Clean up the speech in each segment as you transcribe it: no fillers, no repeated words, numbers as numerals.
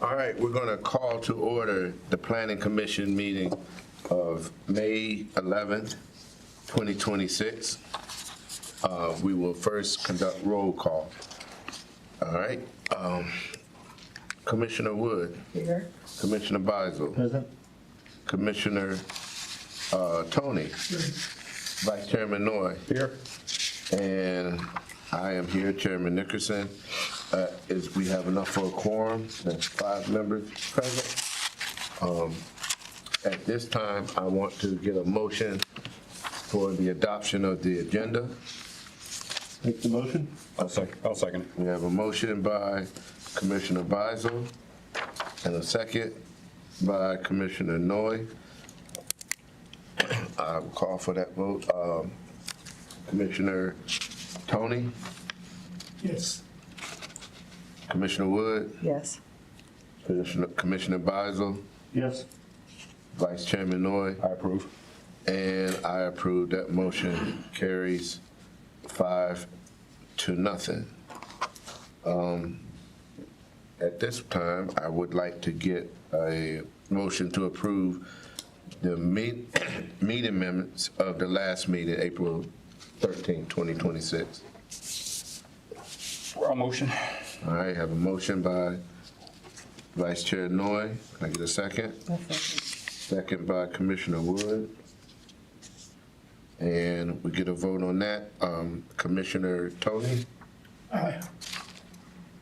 All right, we're going to call to order the Planning Commission meeting of May 11th, 2026. We will first conduct roll call. All right. Commissioner Wood. Here. Commissioner Beisel. Present. Commissioner Tony. Vice Chairman Noy. Here. And I am here, Chairman Nickerson. We have enough for a quorum? There's 5 members present. At this time, I want to get a motion for the adoption of the agenda. Make the motion. I'll second it. We have a motion by Commissioner Beisel and a second by Commissioner Noy. I will call for that vote. Commissioner Tony? Yes. Commissioner Wood? Yes. Commissioner Beisel? Yes. Vice Chairman Noy? I approve. And I approve. That motion carries 5-0. At this time, I would like to get a motion to approve the meeting minutes of the last meeting, April 13, 2026. A motion. All right, have a motion by Vice Chair Noy. Can I get a second? Second by Commissioner Wood. And we get a vote on that. Commissioner Tony? Aye.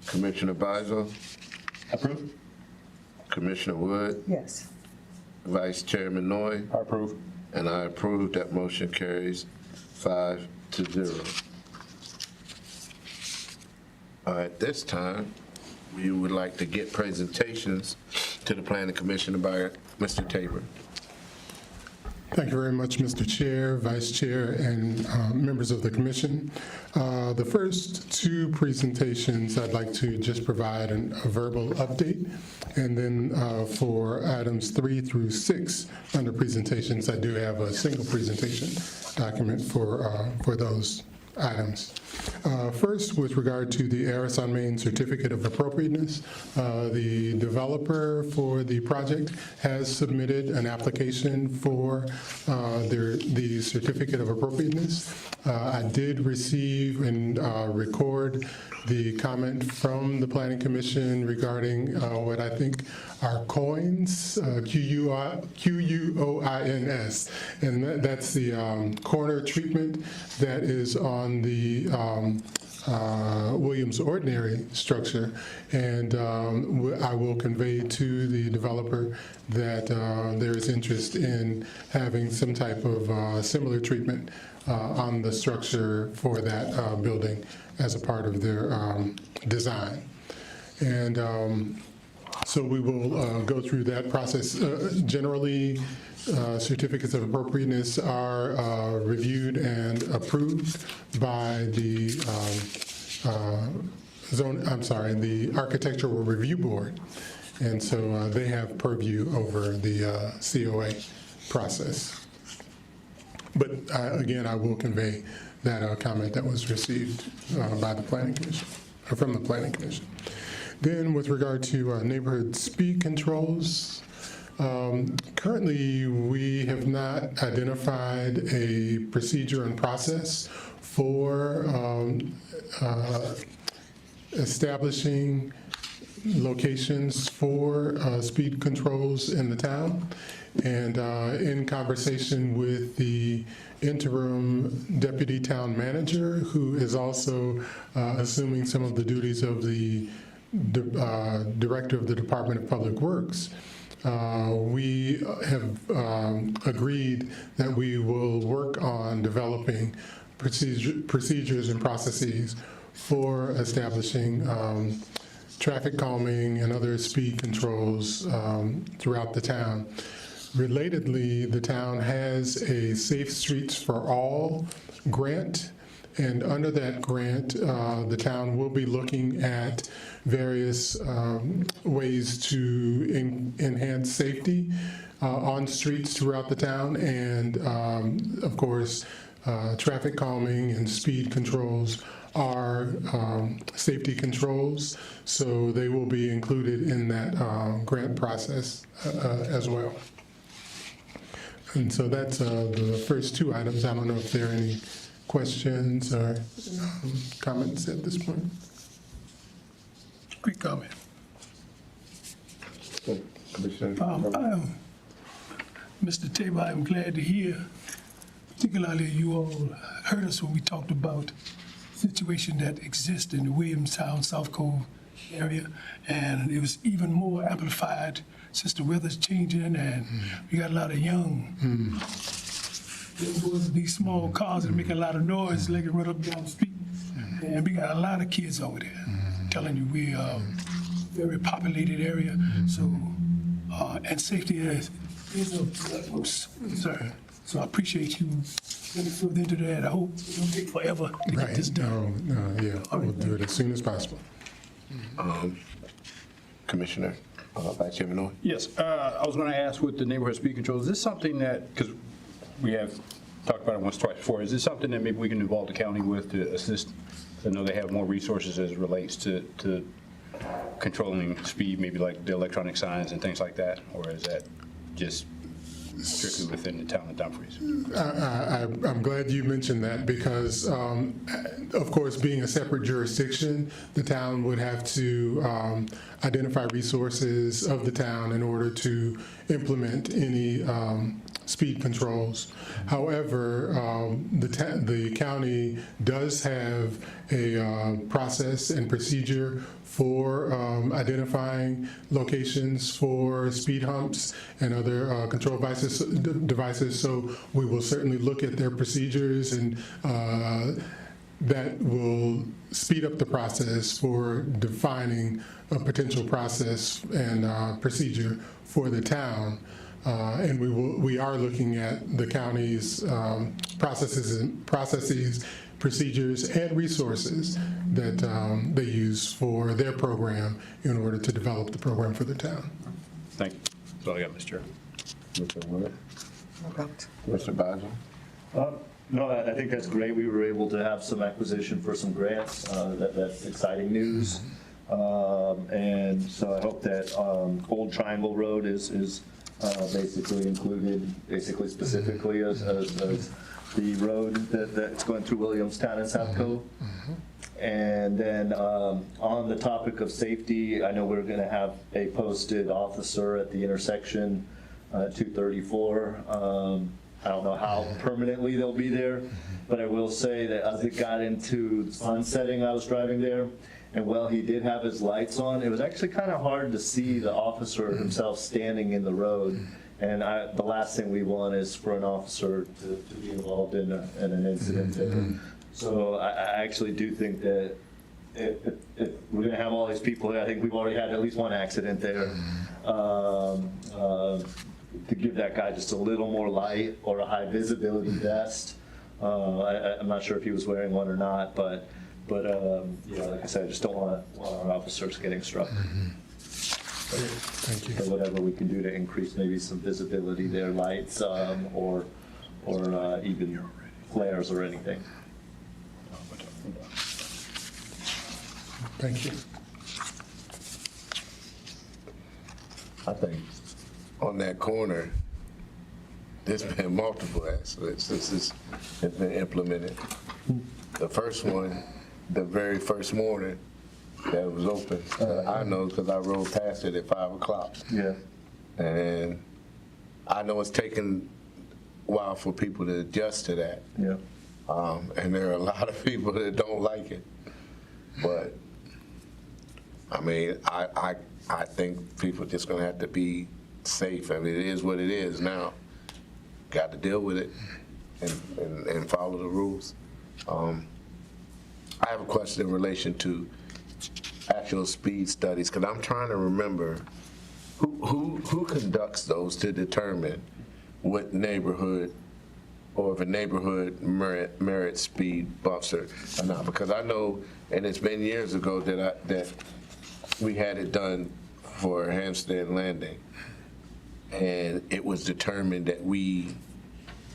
Commissioner Beisel? Approve. Commissioner Wood? Yes. Vice Chairman Noy? I approve. And I approve. That motion carries 5-0. At this time, we would like to get presentations to the Planning Commission by Mr. Tabor. Thank you very much, Mr. Chair, Vice Chair, and members of the Commission. The first 2 presentations, I'd like to just provide a verbal update, and then for items 3 through 6 under presentations, I do have a single presentation document for those items. First, with regard to the Aris on Main Certificate of Appropriateness, the developer for the project has submitted an application for the Certificate of Appropriateness. I did receive and record the comment from the Planning Commission regarding what I think are coins, Q-U-O-I-N-S, and that's the corner treatment that is on the Williams Ordinary structure, and I will convey to the developer that there is interest in having some type of similar treatment on the structure for that building as a part of their design. And so we will go through that process. Generally, certificates of appropriateness are reviewed and approved by the the Architectural Review Board. And so they have purview over the COA process. But again, I will convey that comment that was received by the Planning Commission, or from the Planning Commission. Then with regard to neighborhood speed controls, currently we have not identified a procedure and process for establishing locations for speed controls in the town. And in conversation with the interim deputy town manager, who is also assuming some of the duties of the director of the Department of Public Works, we have agreed that we will work on developing procedures and processes for establishing traffic calming and other speed controls throughout the town. Relatedly, the town has a Safe Streets for All grant, and under that grant, the town will be looking at various ways to enhance safety on streets throughout the town, and of course, traffic calming and speed controls are safety controls, so they will be included in that grant process as well. And so that's the first two items. I don't know if there are any questions or comments at this point. Quick comment. Commissioner? Mr. Tabor, I'm glad to hear, particularly you all heard us when we talked about the situation that exists in the Williamstown, South Cove area, and it was even more amplified since the weather's changing, and we got a lot of young these small cars that are making a lot of noise, they can run up and down the street, and we got a lot of kids over there. I'm telling you, we are a very populated area, so and safety is of utmost concern. So I appreciate you getting further into that. I hope it don't take forever to get this done. Yeah, we'll do it as soon as possible. Commissioner, Vice Chairman Noy? Yes, I was going to ask with the neighborhood speed control, is this something that, because we have talked about it once, twice before, is this something that maybe we can involve the county with to assist? I know they have more resources as it relates to controlling speed, maybe like the electronic signs and things like that, or is that just strictly within the town of Dumfries? I'm glad you mentioned that because, of course, being a separate jurisdiction, the town would have to identify resources of the town in order to implement any speed controls. However, the county does have a process and procedure for identifying locations for speed humps and other control devices. So we will certainly look at their procedures, and that will speed up the process for defining a potential process and procedure for the town. And we are looking at the county's processes, procedures, and resources that they use for their program in order to develop the program for the town. Thank you. That's all I got, Mr. Chair. Mr. Wood? Mr. Basil? No, I think that's great. We were able to have some acquisition for some grants. That's exciting news. And so I hope that Old Triangle Road is basically included, specifically as the road that's going through Williamstown and South Cove. And then on the topic of safety, I know we're going to have a posted officer at the intersection 234. I don't know how permanently they'll be there, but I will say that as it got into sunsetting, I was driving there, and while he did have his lights on, it was actually kind of hard to see the officer himself standing in the road. And the last thing we want is for an officer to be involved in an incident there. So I actually do think that if we're going to have all these people there, I think we've already had at least one accident there. To give that guy just a little more light or a high visibility vest. I'm not sure if he was wearing one or not, but like I said, I just don't want our officers getting struck. Thank you. So whatever we can do to increase maybe some visibility there, lights, or even flares or anything. Thank you. I think on that corner, there's been multiple accidents since this has been implemented. The first one, the very first morning that it was open, I know because I rode past it at 5 o'clock. Yeah. And I know it's taken a while for people to adjust to that. Yeah. And there are a lot of people that don't like it. But, I mean, I think people are just going to have to be safe. I mean, it is what it is now. Got to deal with it and follow the rules. I have a question in relation to actual speed studies, because I'm trying to remember who conducts those to determine what neighborhood or if a neighborhood merits speed bumps or not. Because I know, and it's been years ago that we had it done for Hampstead Landing, and it was determined that we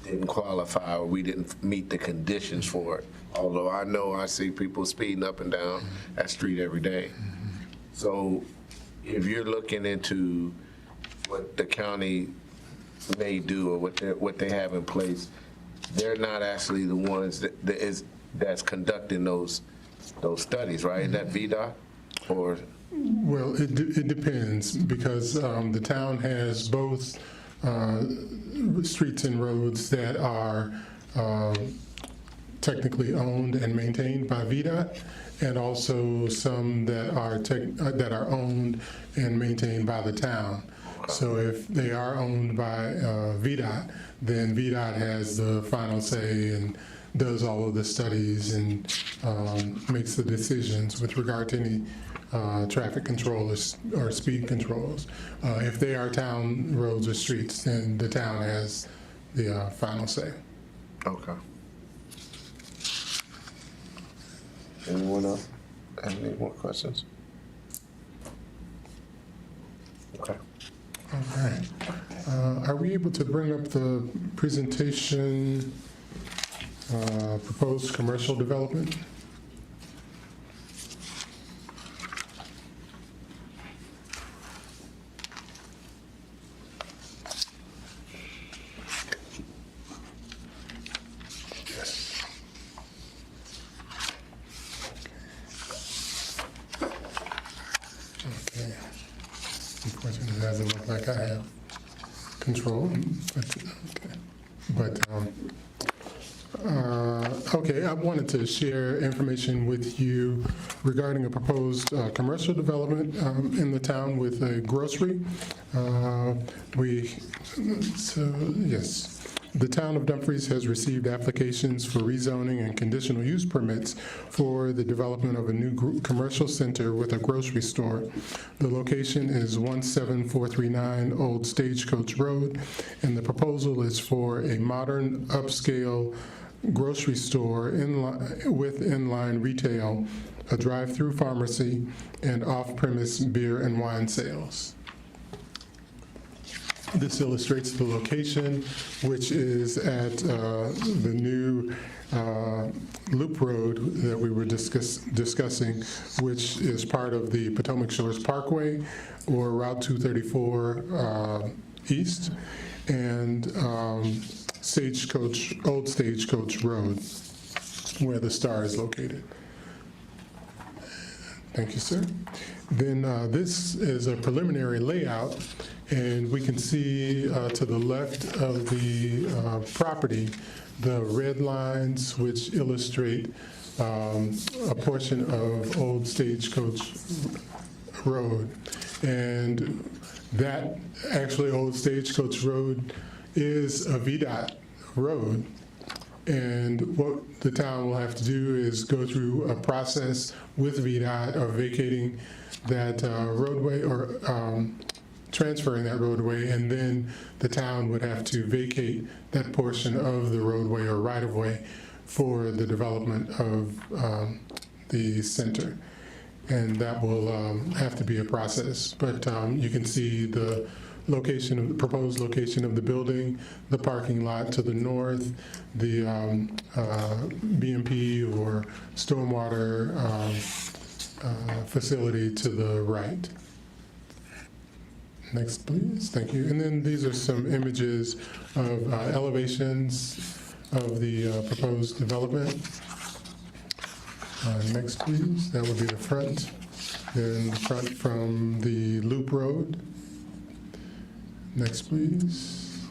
didn't qualify or we didn't meet the conditions for it. although I know I see people speeding up and down that street every day. So if you're looking into what the county may do or what they have in place, they're not actually the ones that's conducting those studies, right? Is that VDOT or? Well, it depends, because the town has both streets and roads that are technically owned and maintained by VDOT, and also some that are owned and maintained by the town. So if they are owned by VDOT, then VDOT has the final say and does all of the studies and makes the decisions with regard to any traffic control or speed controls. If they are town roads or streets, then the town has the final say. Okay. Anyone else have any more questions? Okay. All right. Are we able to bring up the presentation, proposed commercial development? Okay. Unfortunately, it doesn't look like I have control, okay, I wanted to share information with you regarding a proposed commercial development in the town with a grocery. Yes. The town of Dumfries has received applications for rezoning and conditional use permits for the development of a new commercial center with a grocery store. The location is 17439 Old Stagecoach Road, and the proposal is for a modern upscale grocery store with inline retail, a drive-through pharmacy, and off-premise beer and wine sales. This illustrates the location, which is at the new Loop Road that we were discussing, which is part of the Potomac Shores Parkway, or Route 234 East, and Old Stagecoach Road, where the Star is located. Thank you, sir. Then this is a preliminary layout, and we can see to the left of the property the red lines which illustrate a portion of Old Stagecoach Road. And that actually Old Stagecoach Road is a VDOT road. And what the town will have to do is go through a process with VDOT of vacating that roadway or transferring that roadway, and then the town would have to vacate that portion of the roadway or right-of-way for the development of the center. And that will have to be a process. But you can see the proposed location of the building, the parking lot to the north, the BMP or stormwater facility to the right. Next, please. Thank you. And then these are some images of elevations of the proposed development. Next, please. That would be the front. Then the front from the Loop Road. Next, please.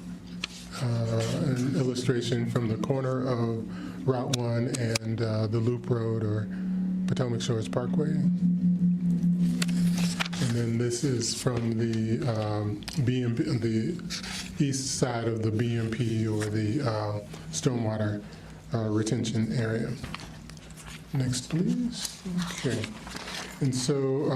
An illustration from the corner of Route 1 and the Loop Road or Potomac Shores Parkway. And then this is from the BMP, the east side of the BMP or the stormwater retention area. Next, please. Okay. And so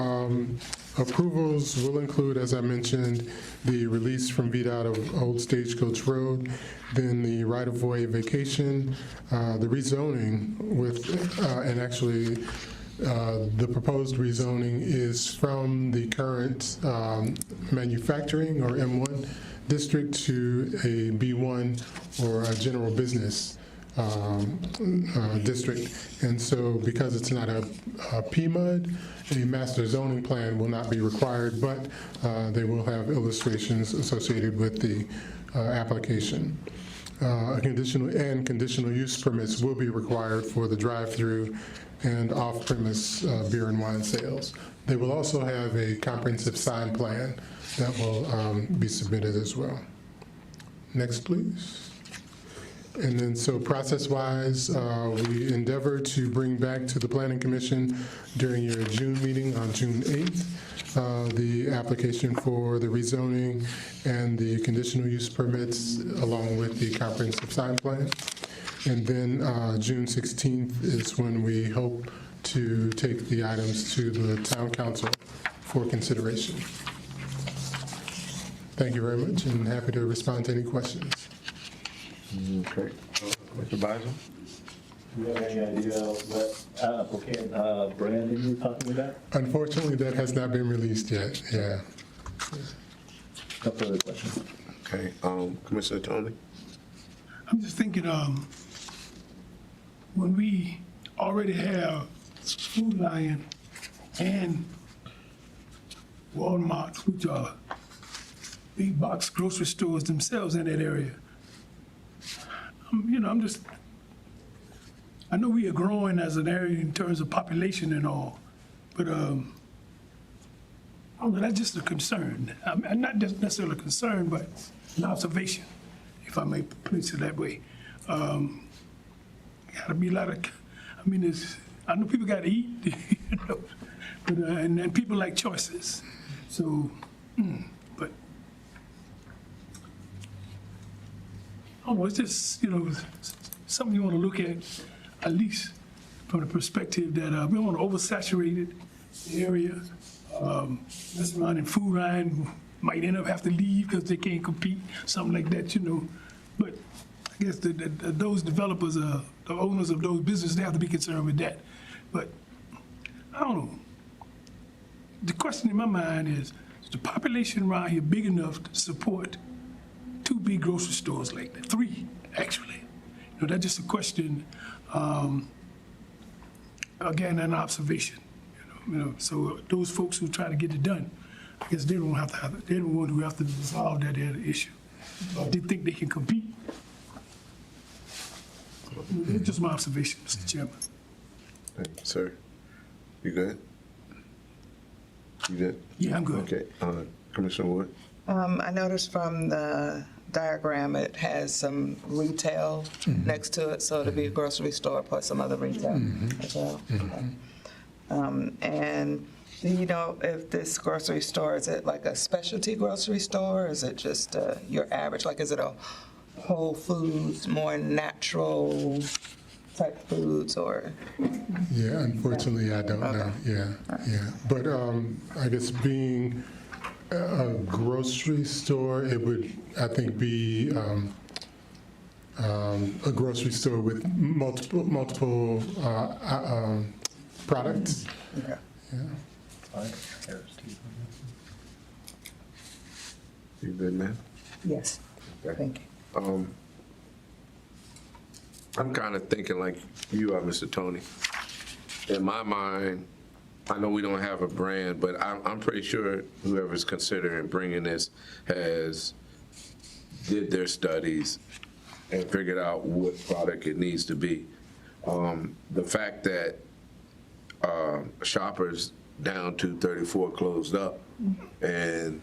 approvals will include, as I mentioned, the release from VDOT of Old Stagecoach Road, then the right-of-way vacation, the rezoning with, and actually the proposed rezoning is from the current manufacturing or M1 district to a B1 or a general business district. And so because it's not a PMUD, a master zoning plan will not be required, but they will have illustrations associated with the application. Conditional use permits will be required for the drive-through and off-premise beer and wine sales. They will also have a comprehensive sign plan that will be submitted as well. Next, please. And then, so process-wise, we endeavor to bring back to the Planning Commission during your June meeting on June 8th, the application for the rezoning and the conditional use permits, along with the comprehensive sign plan. And then June 16th is when we hope to take the items to the town council for consideration. Thank you very much, and happy to respond to any questions. Okay. Mr. Bison? Do you have any idea what applicant branding you're talking about? Unfortunately, that has not been released yet, yeah. No further questions. Okay, Commissioner Tony? I'm just thinking, when we already have Food Lion and Walmart, which are big box grocery stores themselves in that area, I know we are growing as an area in terms of population and all, but I don't know, that's just a concern. I'm not just necessarily a concern, but an observation, if I may place it that way. Gotta be a lot of, I know people gotta eat, you know, but, and people like choices. So, but, I don't know, it's just, something you wanna look at least from the perspective that we don't want to oversaturate the area. Restaurant and Food Lion might end up have to leave because they can't compete, something like that, But I guess those developers, the owners of those businesses, they have to be concerned with that. But I don't know. The question in my mind is the population around here big enough to support 2 big grocery stores like that? 3, actually. That's just a question. Again, an observation. So those folks who try to get it done, I guess they don't they're the ones who have to resolve that issue. They think they can compete. It's just my observation, Mr. Chairman. Sir, you good? You good? Yeah, I'm good. Okay, Commissioner Wood? I noticed from the diagram, it has some retail next to it, so it'll be a grocery store plus some other retail as well. And do you know if this grocery store, is it like a specialty grocery store? Or is it just your average, like is it a Whole Foods, more natural type foods, or? Yeah, unfortunately, I don't know, yeah. But I guess being a grocery store, it would, I think, be a grocery store with multiple products. Okay. Yeah. You good, man? Yes, thank you. I'm kind of thinking like you are, Mr. Tony. In my mind, I know we don't have a brand, but I'm pretty sure whoever's considering bringing this did their studies and figured out what product it needs to be. The fact that Shoppers down to 34 closed up, and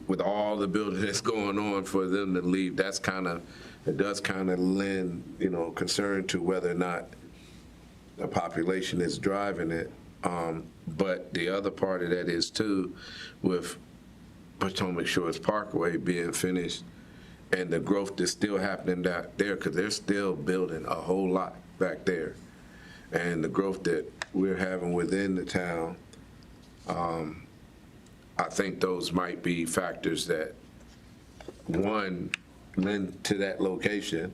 with all the building that's going on, for them to leave, it does kind of lend concern to whether or not the population is driving it. But the other part of that is too, with Potomac Shores Parkway being finished and the growth that's still happening there, because they're still building a whole lot back there. And the growth that we're having within the town, I think those might be factors that, one, lend to that location,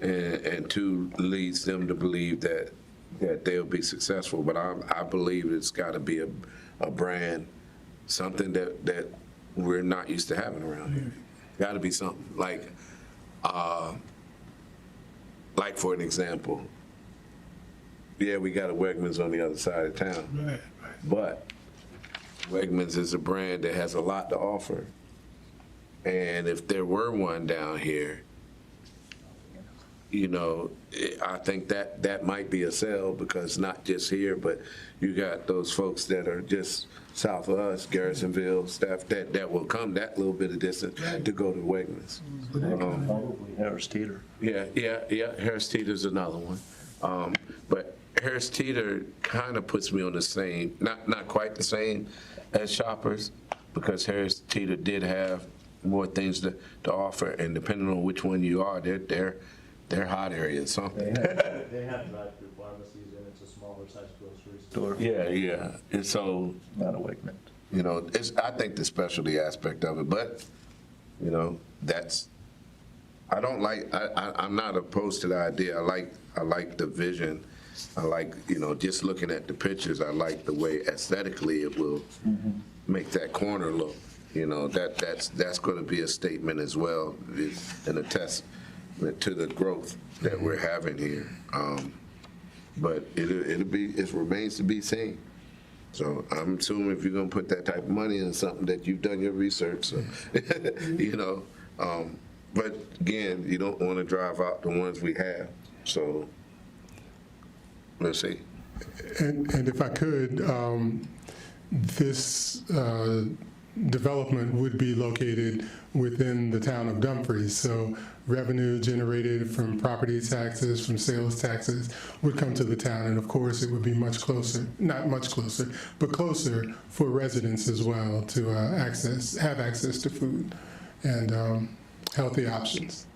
and two, leads them to believe that they'll be successful. But I believe it's got to be a brand, something that we're not used to having around here. Got to be something like like for an example, yeah, we got a Wegmans on the other side of town, Right, right. but Wegmans is a brand that has a lot to offer. And if there were one down here, you know, I think that might be a sell, because not just here, but you got those folks that are just south of us, Garrisonville, staff, that will come that little bit of distance to go to Wegmans. Probably Harris Teeter. Yeah, Harris Teeter's another one. But Harris Teeter kind of puts me on the same, not quite the same as Shoppers, because Harris Teeter did have more things to offer, and depending on which one you are, they're hot areas, so. They have drive-through pharmacies, and it's a smaller size grocery store. Yeah, and so, Not a Wegmans. you know, I think the specialty aspect of it, but, you know, I'm not opposed to the idea. I like the vision. I like, you know, just looking at the pictures, I like the way aesthetically it will make that corner look. You know, that's going to be a statement as well, and a testament to the growth that we're having here. But it remains to be seen. So I'm assuming if you're gonna put that type of money in something, that you've done your research, so, you know. But again, you don't want to drive out the ones we have. So let's see. And if I could, this development would be located within the town of Dumfries. So revenue generated from property taxes, from sales taxes would come to the town. And of course, it would be much closer, not much closer, but closer for residents as well to have access to food and healthy options.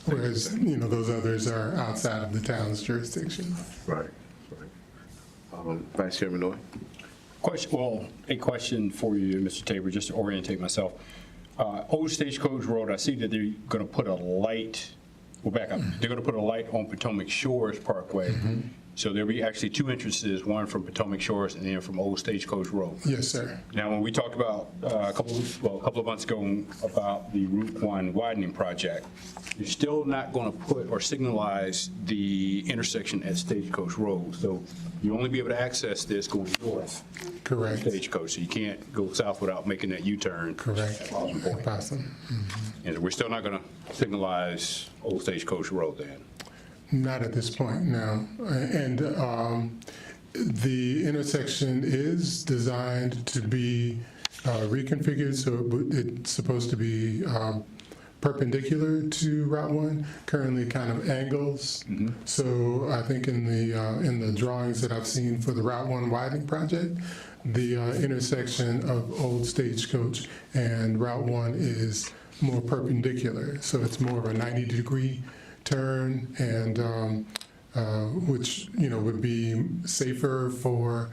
Whereas, you know, those others are outside of the town's jurisdiction. Right. Vice Chairman Noy? A question for you, Mr. Tabor, just to orientate myself. Old Stagecoach Road, I see that they're going to put a light, well, back up. They're going to put a light on Potomac Shores Parkway. So there'll be actually two entrances, one from Potomac Shores and then from Old Stagecoach Road. Yes, sir. Now, when we talked about a couple of months ago about the Route 1 widening project, you're still not going to put or signalize the intersection at Stagecoach Road. So you only be able to access this going north. Correct. Stagecoach, so you can't go south without making that U-turn. Correct. At Possum Point. Possum. And we're still not going to signalize Old Stagecoach Road then. Not at this point, no. And the intersection is designed to be reconfigured, so it's supposed to be perpendicular to Route 1, currently kind of angles. So I think in the drawings that I've seen for the Route 1 widening project, the intersection of Old Stagecoach and Route 1 is more perpendicular. So it's more of a 90-degree turn, and which, you know, would be safer for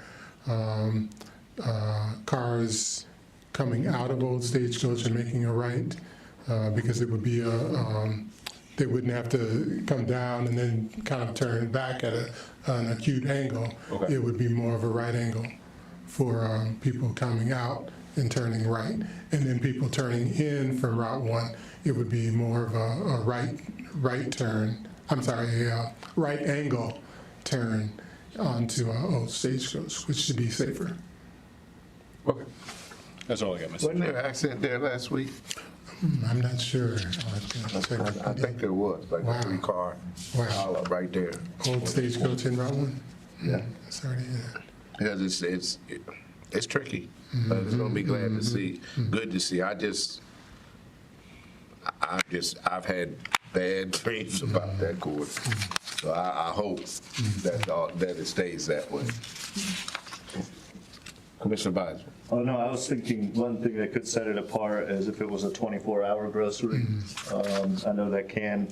cars coming out of Old Stagecoach and making a right, because it would be they wouldn't have to come down and then kind of turn back at an acute angle. Okay. It would be more of a right angle for people coming out and turning right. And then people turning in from Route 1, it would be more of a right turn, a right angle turn onto Old Stagecoach, which should be safer. Okay. That's all I got, Mr. Wasn't there an accident there last week? I'm not sure. I'll have to check I think there was, like Wow. a 3-car Wow. pileup right there. Old Stagecoach in Route 1? Yeah. Sorry to hear that. Because it's tricky. But it's gonna be glad to see, good to see. I've had bad dreams about that course. So I hope that it stays that way. Commissioner Biden. Oh, no, I was thinking one thing that could set it apart is if it was a 24-hour grocery. I know that can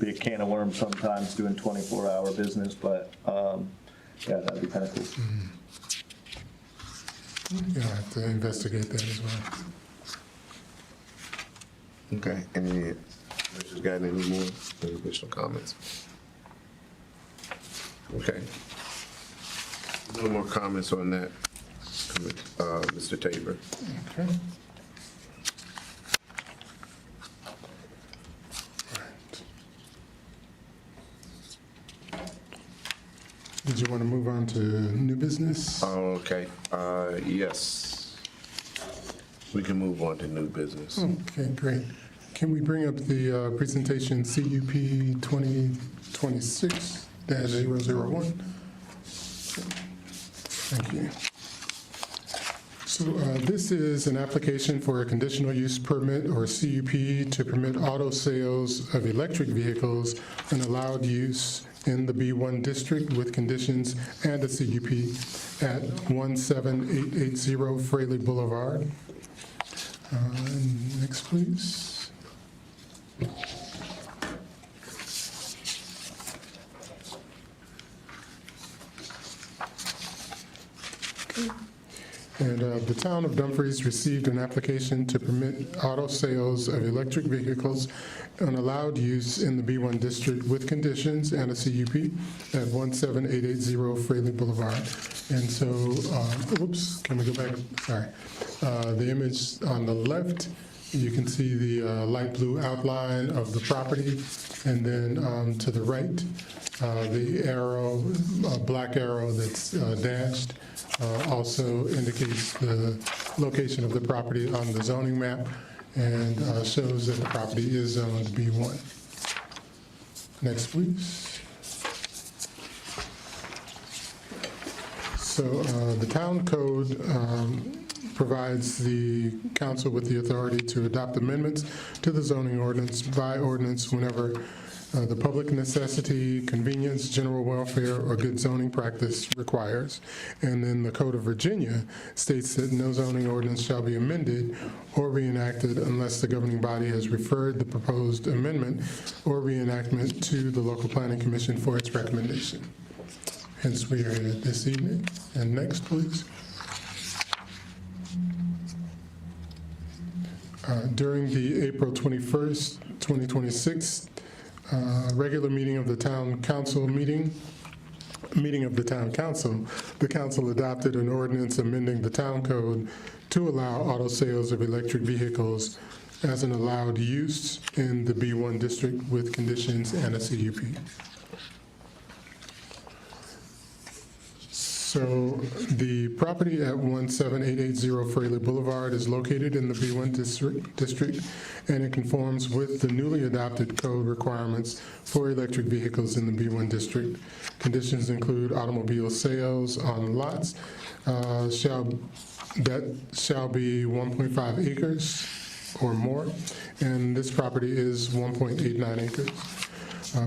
be a can of worms sometimes doing 24-hour business, but yeah, that'd be kind of cool. You'll have to investigate that as well. Okay, any, Commissioner's got any more additional comments? Okay. No more comments on that, Mr. Tabor. Okay. Did you want to move on to new business? Okay, yes. We can move on to new business. Okay, great. Can we bring up the presentation CUP 2026-001? Thank you. So this is an application for a conditional use permit, or CUP, to permit auto sales of electric vehicles and allowed use in the B1 district with conditions and a CUP at 17880 Fraley Boulevard. Next, please. And the town of Dumfries received an application to permit auto sales of electric vehicles and allowed use in the B1 district with conditions and a CUP at 17880 Fraley Boulevard. And so, oops, can we go back? Sorry. The image on the left, you can see the light blue outline of the property. And then to the right, the arrow, black arrow that's dashed, also indicates the location of the property on the zoning map and shows that the property is zoned B1. Next, please. So the town code provides the council with the authority to adopt amendments to the zoning ordinance by ordinance whenever the public necessity, convenience, general welfare, or good zoning practice requires. And then the Code of Virginia states that no zoning ordinance shall be amended or reenacted unless the governing body has referred the proposed amendment or reenactment to the local planning commission for its recommendation. Hence, we are here this evening. And next, please. During the April 21st, 2026 regular meeting of the town council the council adopted an ordinance amending the town code to allow auto sales of electric vehicles as an allowed use in the B1 district with conditions and a CUP. So the property at 17880 Fraley Boulevard is located in the B1 district, and it conforms with the newly adopted code requirements for electric vehicles in the B1 district. Conditions include automobile sales on lots shall be 1.5 acres or more, and this property is 1.89 acres.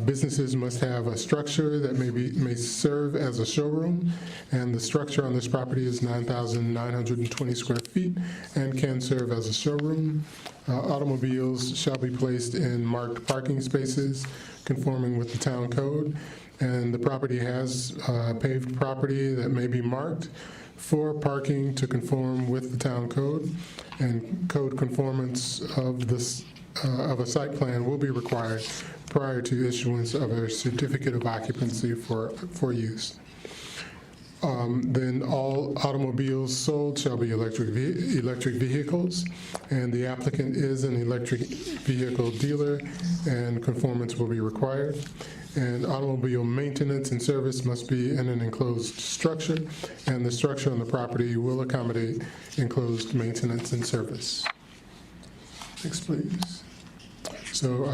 Businesses must have a structure that may serve as a showroom, and the structure on this property is 9,920 square feet and can serve as a showroom. Automobiles shall be placed in marked parking spaces conforming with the town code, and the property has paved property that may be marked for parking to conform with the town code, and code conformance of this of a site plan will be required prior to issuance of a certificate of occupancy for use. Then all automobiles sold shall be electric vehicles, and the applicant is an electric vehicle dealer, and conformance will be required. And automobile maintenance and service must be in an enclosed structure, and the structure on the property will accommodate enclosed maintenance and service. Next, please. So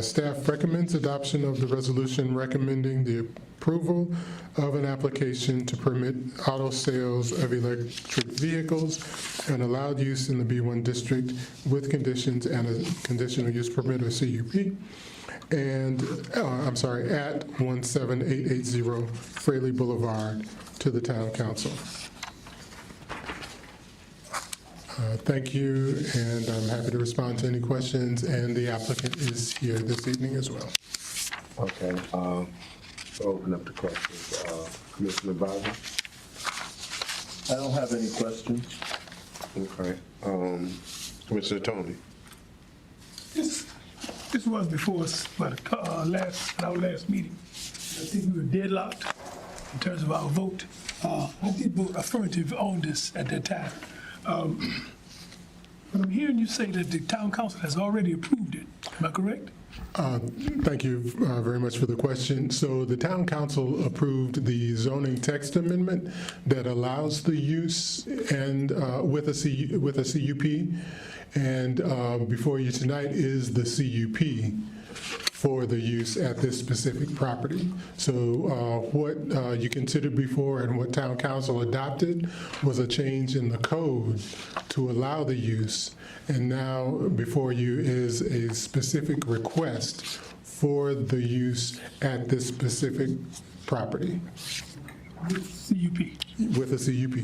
staff recommends adoption of the resolution recommending the approval of an application to permit auto sales of electric vehicles and allowed use in the B1 district with conditions and a conditional use permit or CUP. And, at 17880 Fraley Boulevard to the town council. Thank you, and I'm happy to respond to any questions, and the applicant is here this evening as well. Okay, so open up the questions. Commissioner Bowden? I don't have any questions. Okay. Commissioner Tony? This was before us, but our last meeting. I think we were deadlocked in terms of our vote. I did vote affirmative on this at that time. But I'm hearing you say that the town council has already approved it. Am I correct? Thank you very much for the question. So the town council approved the zoning text amendment that allows the use and with a CUP. And before you tonight is the CUP for the use at this specific property. So what you considered before and what town council adopted was a change in the code to allow the use. And now before you is a specific request for the use at this specific property CUP. with a CUP.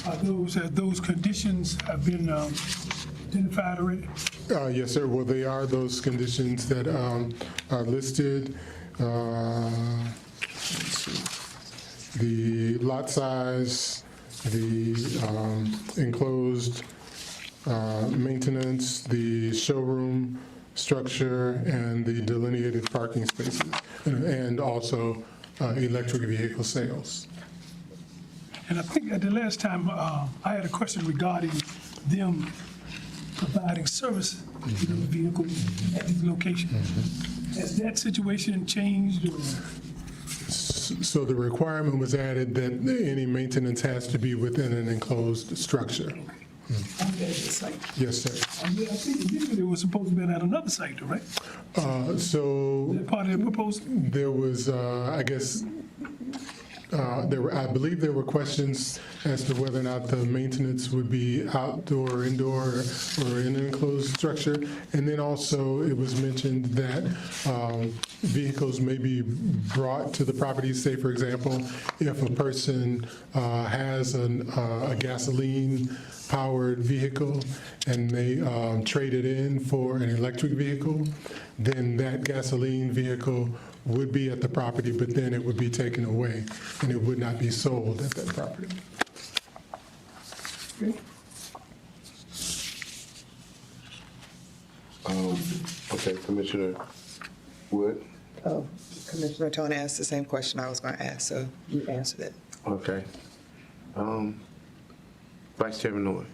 Have those conditions have been identified already? Yes, sir. Well, they are those conditions that are listed. Let's see. The lot size, the enclosed maintenance, the showroom structure, and the delineated parking spaces, and also electric vehicle sales. And I think at the last time, I had a question regarding them providing service to the vehicles at these locations. Has that situation changed or? So the requirement was added that any maintenance has to be within an enclosed structure. At the site? Yes, sir. I think initially it was supposed to be at another site, though, right? So Is that part of the proposal? there was, I guess, I believe there were questions as to whether or not the maintenance would be outdoor, indoor, or in an enclosed structure. And then also it was mentioned that vehicles may be brought to the property. Say, for example, if a person has a gasoline-powered vehicle and they trade it in for an electric vehicle, then that gasoline vehicle would be at the property, but then it would be taken away, and it would not be sold at that property. Okay. Okay, Commissioner Wood? Oh, Commissioner Tony asked the same question I was going to ask, so you answered it. Okay. Vice Chairman Noy?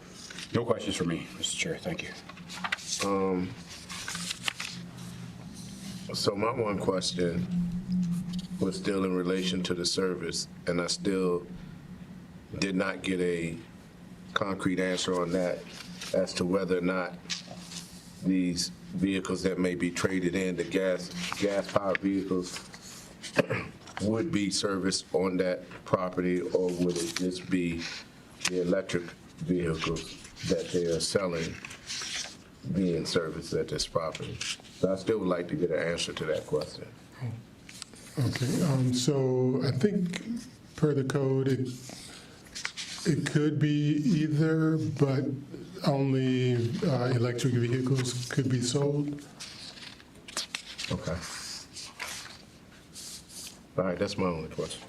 No questions for me, Mr. Chair. Thank you. So my one question was still in relation to the service, and I still did not get a concrete answer on that as to whether or not these vehicles that may be traded in, the gas-powered vehicles, would be serviced on that property, or would it just be the electric vehicles that they are selling being serviced at this property? So I still would like to get an answer to that question. Okay, so I think per the code, it could be either, but only electric vehicles could be sold. Okay. All right, that's my only question.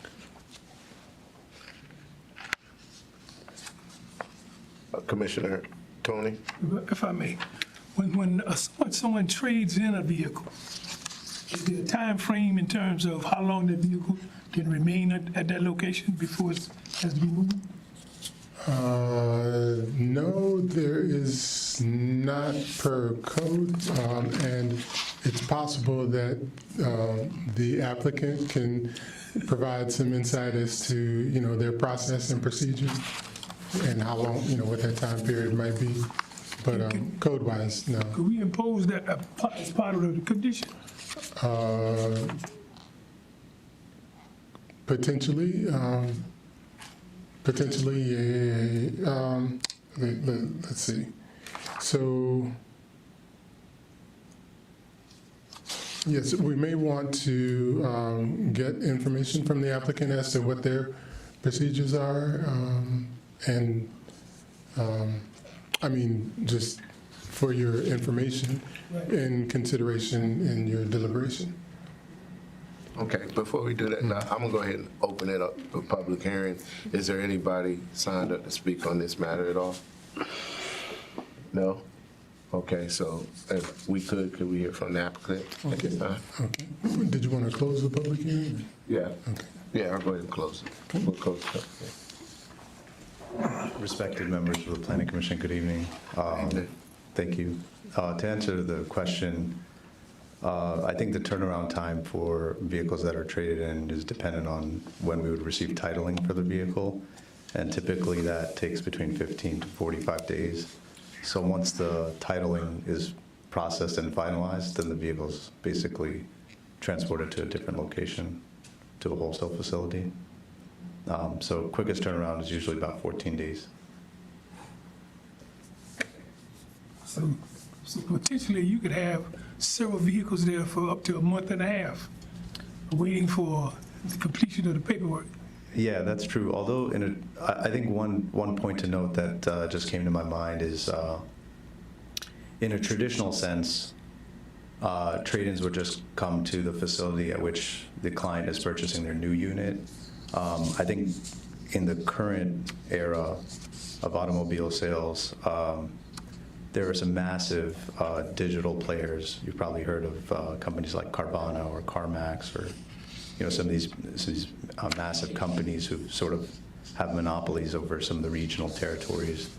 Commissioner Tony? If I may, when someone trades in a vehicle, is there a time frame in terms of how long that vehicle can remain at that location before it has to be moved? No, there is not per code, and it's possible that the applicant can provide some insight as to, their process and procedures and how long, what that time period might be. But code-wise, no. Could we impose that as part of the condition? Potentially, yeah. Let's see. So, yes, we may want to get information from the applicant as to what their procedures are, and just for your information and consideration in your deliberation. Okay, before we do that, now, I'm gonna go ahead and open it up for public hearing. Is there anybody signed up to speak on this matter at all? No? Okay, so if we could we hear from the applicant at this time? Okay. Did you want to close the public hearing? Yeah. Yeah, I'll go ahead and close it. We'll close it. Respected members of the Planning Commission, good evening. Thank you. To answer the question, I think the turnaround time for vehicles that are traded in is dependent on when we would receive titling for the vehicle, and typically that takes between 15 to 45 days. So once the titling is processed and finalized, then the vehicle's basically transported to a different location, to a wholesale facility. So quickest turnaround is usually about 14 days. So potentially you could have several vehicles there for up to a month and a half, waiting for the completion of the paperwork. Yeah, that's true. Although, I think one point to note that just came to my mind is, in a traditional sense, trade-ins would just come to the facility at which the client is purchasing their new unit. I think in the current era of automobile sales, there are some massive digital players. You've probably heard of companies like Carvana or CarMax, or some of these massive companies who sort of have monopolies over some of the regional territories.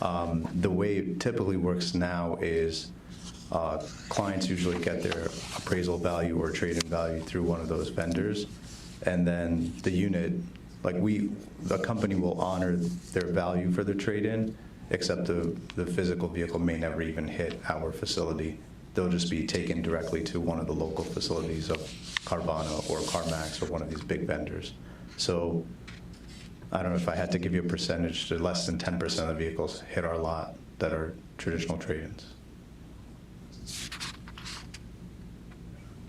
The way it typically works now is clients usually get their appraisal value or trade-in value through one of those vendors, and then the unit, the company will honor their value for the trade-in, except the physical vehicle may never even hit our facility. They'll just be taken directly to one of the local facilities of Carvana or CarMax or one of these big vendors. So I don't know if I had to give you a percentage, less than 10% of the vehicles hit our lot that are traditional trade-ins.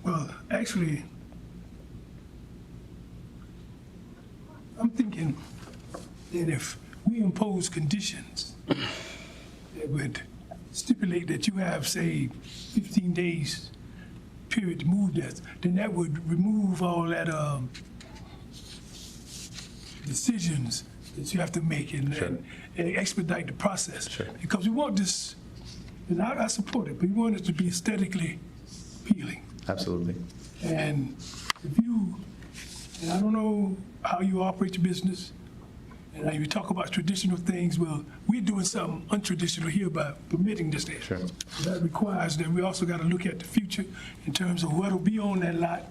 Well, actually, I'm thinking that if we impose conditions that would stipulate that you have, say, 15 days period to move this, then that would remove all that decisions that you have to make and expedite the process. Sure. Because we want this, and I support it, but we want it to be aesthetically appealing. Absolutely. And I don't know how you operate your business, and how you talk about traditional things, well, we're doing something untraditional here by permitting this there. Sure. So that requires that we also got to look at the future in terms of what'll be on that lot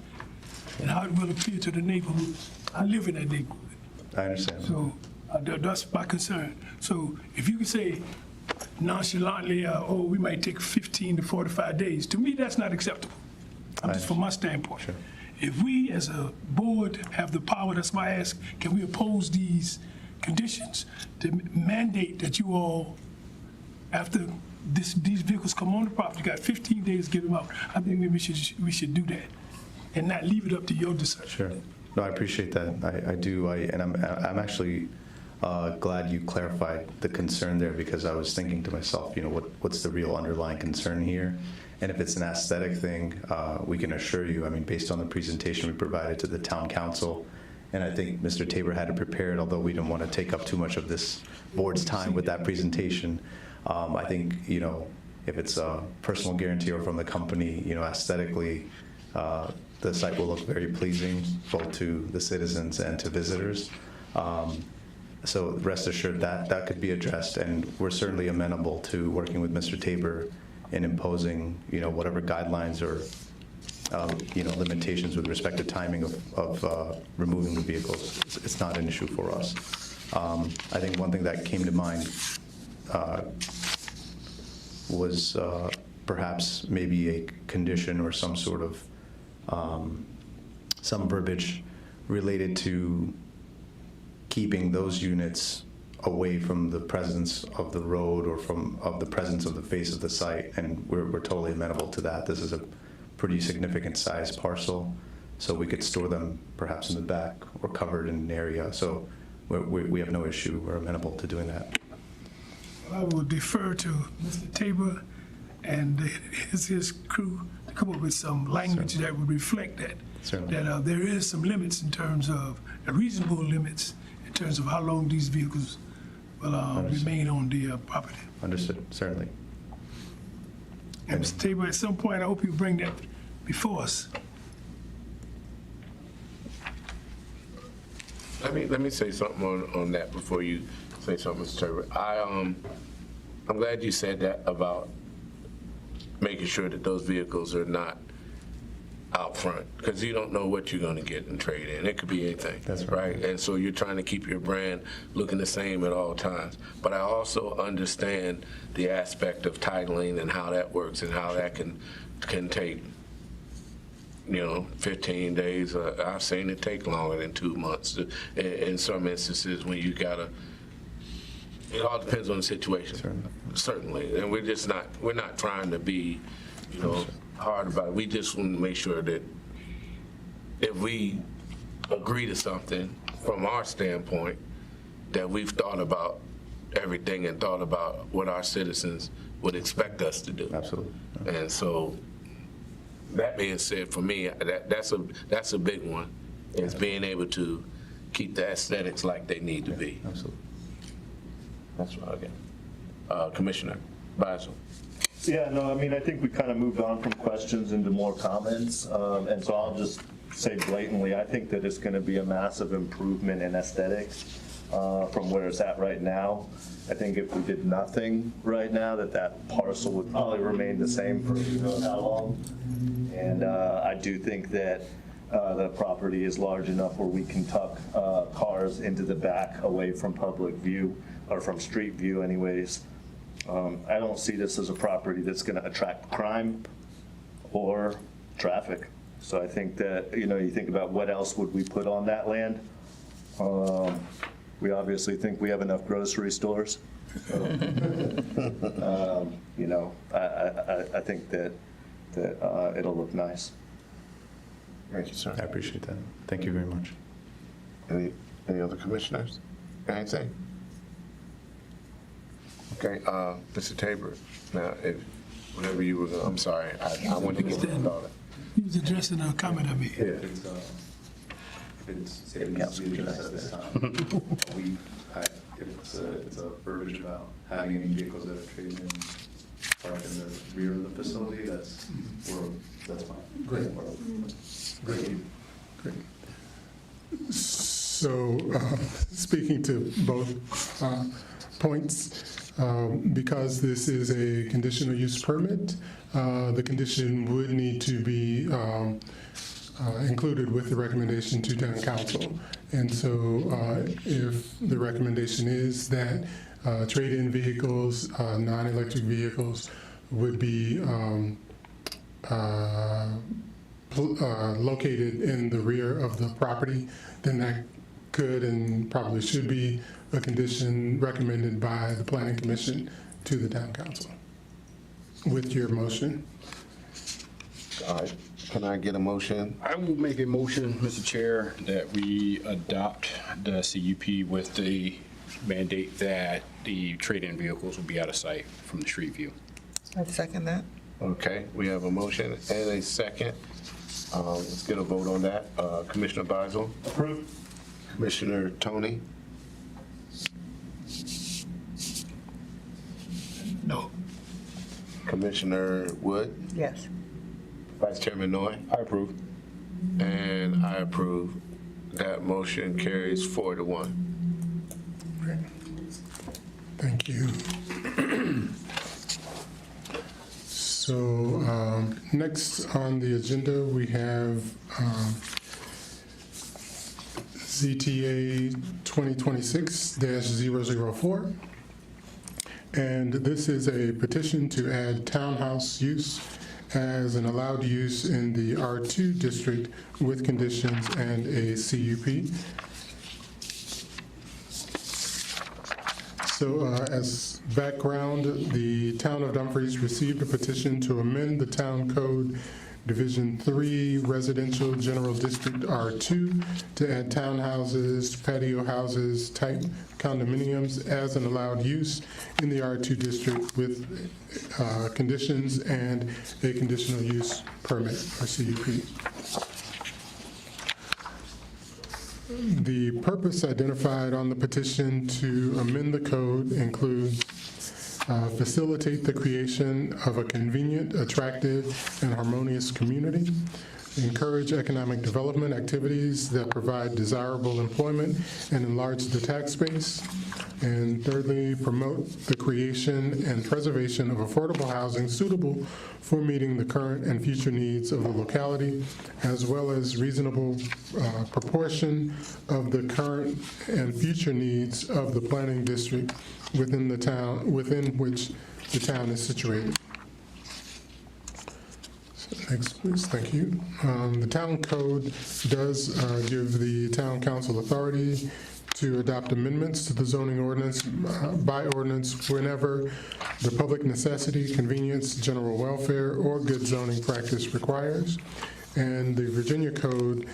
and how it will appear to the neighborhood. I live in that neighborhood, I understand. so that's my concern. So if you could say nonchalantly, we might take 15 to 45 days, to me, that's not acceptable. I'm just from my standpoint. Sure. If we as a board have the power, that's why I ask, can we oppose these conditions to mandate that you all, after these vehicles come on the property, you got 15 days to get them out. I think maybe we should do that and not leave it up to your decision. Sure. No, I appreciate that. I do. And I'm actually glad you clarified the concern there, because I was thinking to myself, what's the real underlying concern here? And if it's an aesthetic thing, we can assure you, based on the presentation we provided to the town council, and I think Mr. Tabor had it prepared, although we don't want to take up too much of this board's time with that presentation. I think, if it's a personal guarantee or from the company, aesthetically, the site will look very pleasing both to the citizens and to visitors. So rest assured that could be addressed, and we're certainly amenable to working with Mr. Tabor in imposing, whatever guidelines or, limitations with respect to timing of removing the vehicles. It's not an issue for us. I think one thing that came to mind was perhaps maybe a condition or some sort of some verbiage related to keeping those units away from the presence of the road or of the presence of the face of the site, and we're totally amenable to that. This is a pretty significant size parcel, so we could store them perhaps in the back or covered in an area. So we have no issue. We're amenable to doing that. I will defer to Mr. Tabor and his crew to come up with some language that would reflect that. Certainly. That there is some limits in terms of, reasonable limits in terms of how long these vehicles will remain on the property. Understood, certainly. And Mr. Tabor, at some point, I hope you bring that before us. Let me say something on that before you say something, Mr. Tabor. I'm glad you said that about making sure that those vehicles are not out front, because you don't know what you're gonna get in trade-in. It could be anything. That's right. And so you're trying to keep your brand looking the same at all times. But I also understand the aspect of titling and how that works and how that can take, 15 days. I've seen it take longer than 2 months in some instances when you gotta. It all depends on the situation. Certainly. And we're not trying to be, hard about it. We just want to make sure that if we agree to something from our standpoint, that we've thought about everything and thought about what our citizens would expect us to do. Absolutely. And so, that being said, for me, that's a big one, is being able to keep the aesthetics like they need to be. Absolutely. That's what I get. Commissioner Basil. Yeah, no, I mean, I think we kind of moved on from questions into more comments, and so I'll just say blatantly, I think that it's going to be a massive improvement in aesthetics from where it's at right now. I think if we did nothing right now, that parcel would probably remain the same for who knows how long. And I do think that the property is large enough where we can tuck cars into the back away from public view, or from street view anyways. I don't see this as a property that's going to attract crime or traffic. So I think that, you think about what else would we put on that land. We obviously think we have enough grocery stores. So, I think that it'll look nice. Thank you, sir. I appreciate that. Thank you very much. Any other commissioners? Anything? Okay, Mr. Tabor, now, whatever you were, I'm sorry, I wanted to get you started. He was addressing a comment I made. Yeah. It's addressed at this time. It's a verbiage about having any vehicles that are traded in parked in the rear of the facility, that's fine. Great. Great. So, speaking to both points, because this is a conditional use permit, the condition would need to be included with the recommendation to town council. And so if the recommendation is that trade-in vehicles, non-electric vehicles would be located in the rear of the property, then that could and probably should be a condition recommended by the planning commission to the town council. With your motion. All right, can I get a motion? I will make a motion, Mr. Chair, that we adopt the CUP with the mandate that the trade-in vehicles will be out of sight from the street view. I second that. Okay, we have a motion and a second. Let's get a vote on that. Commissioner Basil? Approved. Commissioner Tony? No. Commissioner Wood? Yes. Vice Chairman Noy? I approve. And I approve. That motion carries 4-1. Thank you. So next on the agenda, we have ZTA 2026-004. And this is a petition to add townhouse use as an allowed use in the R2 district with conditions and a CUP. So as background, the town of Dumfries received a petition to amend the town code Division 3 Residential General District R2 to add townhouses, patio houses, type condominiums as an allowed use in the R2 district with conditions and a conditional use permit or CUP. The purpose identified on the petition to amend the code includes facilitate the creation of a convenient, attractive, and harmonious community, encourage economic development activities that provide desirable employment and enlarge the tax base. And thirdly, promote the creation and preservation of affordable housing suitable for meeting the current and future needs of the locality, as well as reasonable proportion of the current and future needs of the planning district within the town, within which the town is situated. Next, please. Thank you. The town code does give the town council authority to adopt amendments to the zoning ordinance by ordinance whenever the public necessity, convenience, general welfare, or good zoning practice requires. And the Virginia Code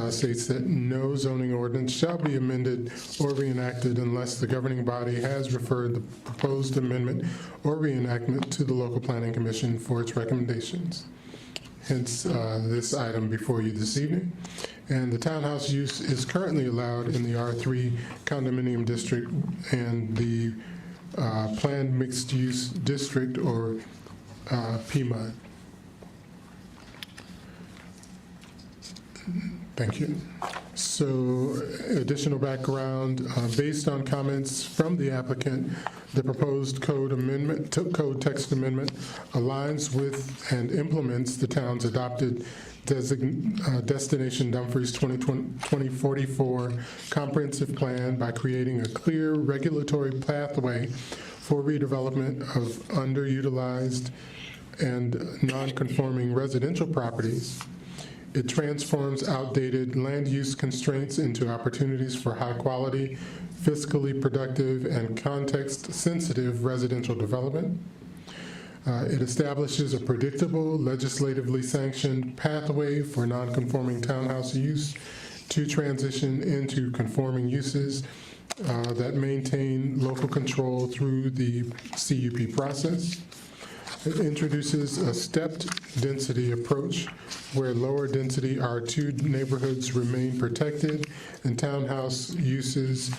states that no zoning ordinance shall be amended or reenacted unless the governing body has referred the proposed amendment or reenactment to the local planning commission for its recommendations. Hence, this item before you this evening. And the townhouse use is currently allowed in the R3 condominium district and the planned mixed-use district, or PMUD. Thank you. So, additional background, based on comments from the applicant, the proposed code text amendment aligns with and implements the town's adopted Destination Dumfries 2044 comprehensive plan by creating a clear regulatory pathway for redevelopment of underutilized and non-conforming residential properties. It transforms outdated land use constraints into opportunities for high-quality, fiscally productive, and context-sensitive residential development. It establishes a predictable, legislatively sanctioned pathway for non-conforming townhouse use to transition into conforming uses that maintain local control through the CUP process. It introduces a stepped density approach where lower density R2 neighborhoods remain protected and townhouse uses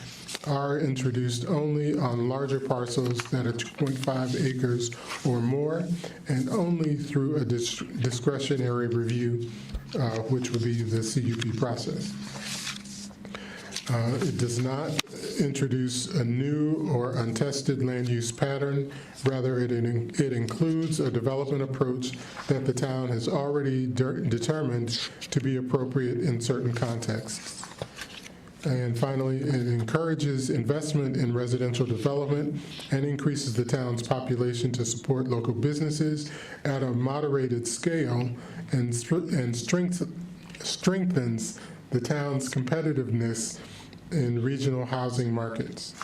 are introduced only on larger parcels that are 2.5 acres or more, and only through a discretionary review, which would be the CUP process. It does not introduce a new or untested land use pattern. Rather, it includes a development approach that the town has already determined to be appropriate in certain contexts. And finally, it encourages investment in residential development and increases the town's population to support local businesses at a moderated scale and strengthens the town's competitiveness in regional housing markets.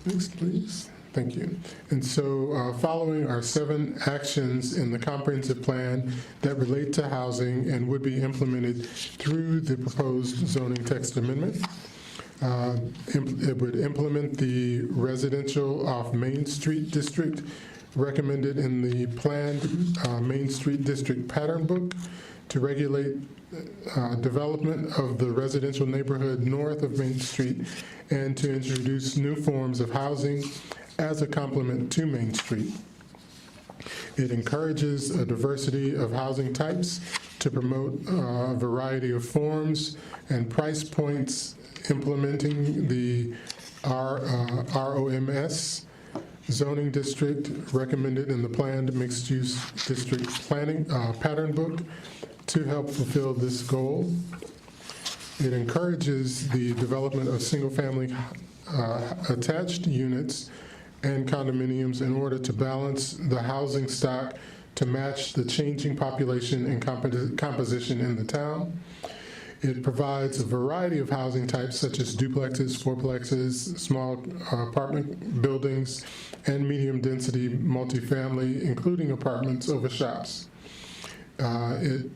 Next, please. Thank you. And so following are 7 actions in the comprehensive plan that relate to housing and would be implemented through the proposed zoning text amendment. It would implement the residential off Main Street district recommended in the planned Main Street district pattern book to regulate development of the residential neighborhood north of Main Street and to introduce new forms of housing as a complement to Main Street. It encourages a diversity of housing types to promote a variety of forms and price points, implementing the ROMS zoning district recommended in the planned mixed-use district planning pattern book to help fulfill this goal. It encourages the development of single-family attached units and condominiums in order to balance the housing stock to match the changing population and composition in the town. It provides a variety of housing types such as duplexes, fourplexes, small apartment buildings, and medium-density multifamily, including apartments over shops. It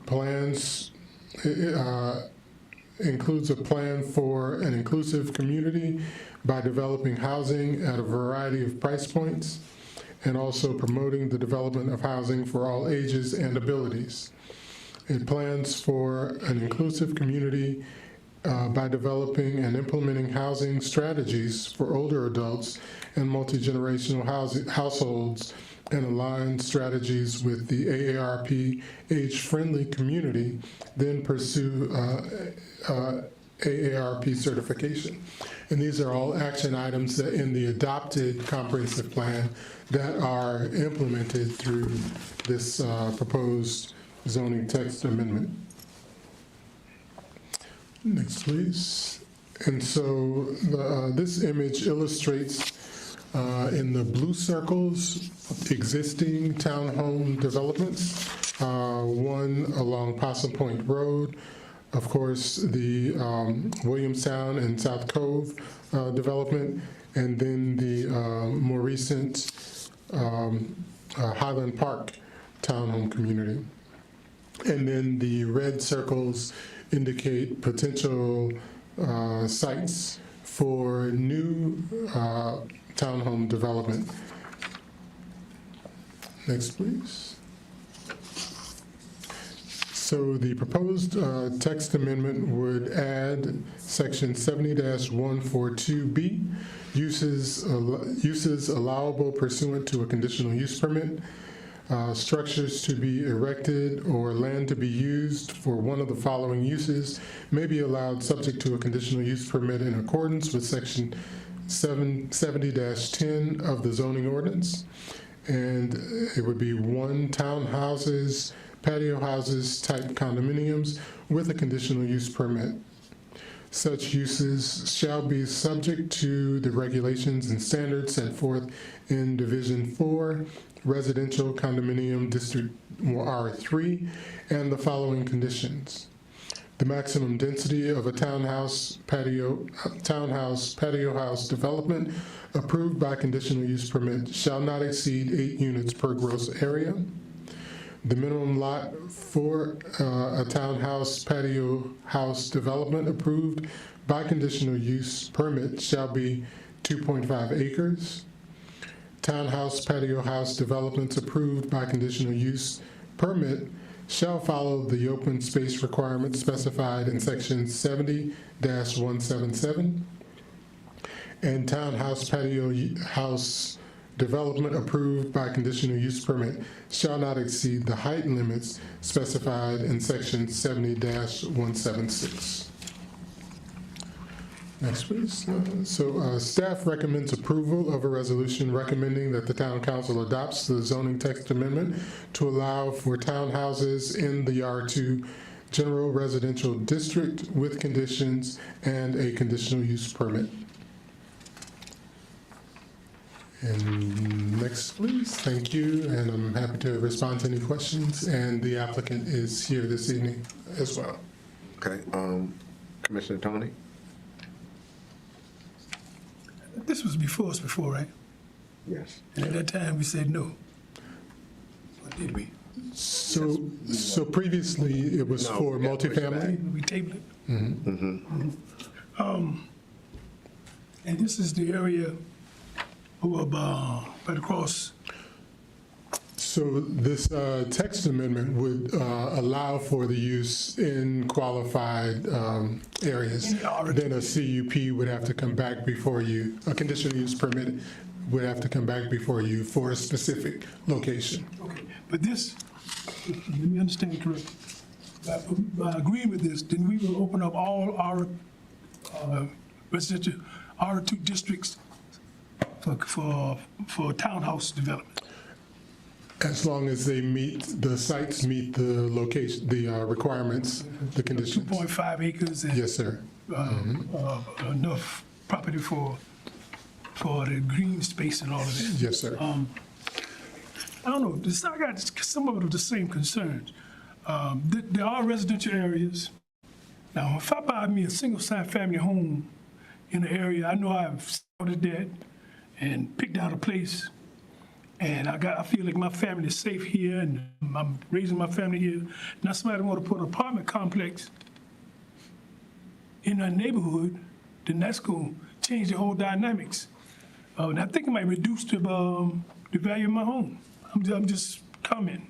includes a plan for an inclusive community by developing housing at a variety of price points and also promoting the development of housing for all ages and abilities. It plans for an inclusive community by developing and implementing housing strategies for older adults and multi-generational households, and align strategies with the AARP age-friendly community, then pursue AARP certification. And these are all action items that in the adopted comprehensive plan that are implemented through this proposed zoning text amendment. Next, please. And so this image illustrates in the blue circles existing townhome developments, one along Possum Point Road, of course, the Williamstown and South Cove development, and then the more recent Highland Park townhome community. And then the red circles indicate potential sites for new townhome development. Next, please. So the proposed text amendment would add section 70-142B, uses allowable pursuant to a conditional use permit, structures to be erected or land to be used for one of the following uses may be allowed subject to a conditional use permit in accordance with section 70-10 of the zoning ordinance. And it would be 1, townhouses, patio houses type condominiums with a conditional use permit. Such uses shall be subject to the regulations and standards set forth in Division 4, Residential Condominium District R3, and the following conditions. The maximum density of a townhouse patio house development approved by conditional use permit shall not exceed 8 units per gross area. The minimum lot for a townhouse patio house development approved by conditional use permit shall be 2.5 acres. Townhouse patio house developments approved by conditional use permit shall follow the open space requirements specified in section 70-177. And townhouse patio house development approved by conditional use permit shall not exceed the height limits specified in section 70-176. Next, please. Staff recommends approval of a resolution recommending that the Town Council adopts the zoning text amendment to allow for townhouses in the R2 General Residential District with conditions and a conditional use permit. And next, please. Thank you, and I'm happy to respond to any questions. And the applicant is here this evening as well. Okay, Commissioner Tony? This was before us before, right? Yes. And at that time, we said no. Or did we? So previously, it was No, for we got pushed multifamily. We tabled it. And this is the area over by the cross. So this text amendment would allow for the use in qualified areas. Then a CUP would have to come back before you, a conditional use permit would have to come back before you for a specific location. Okay, but this, let me understand it correctly. By agreeing with this, then we will open up all our residential R2 districts for townhouse development. As long as they meet, the sites meet the location, the requirements, the conditions. 2.5 acres and Yes, sir. enough property for the green space and all of that. Yes, sir. I don't know, I got some of the same concerns. There are residential areas. Now, if I buy me a single-side family home in an area, I know I've started that and picked out a place, and I feel like my family is safe here, and I'm raising my family here. Now somebody want to put an apartment complex in a neighborhood, then that's going to change the whole dynamics. And I think it might reduce the value of my home. I'm just commenting.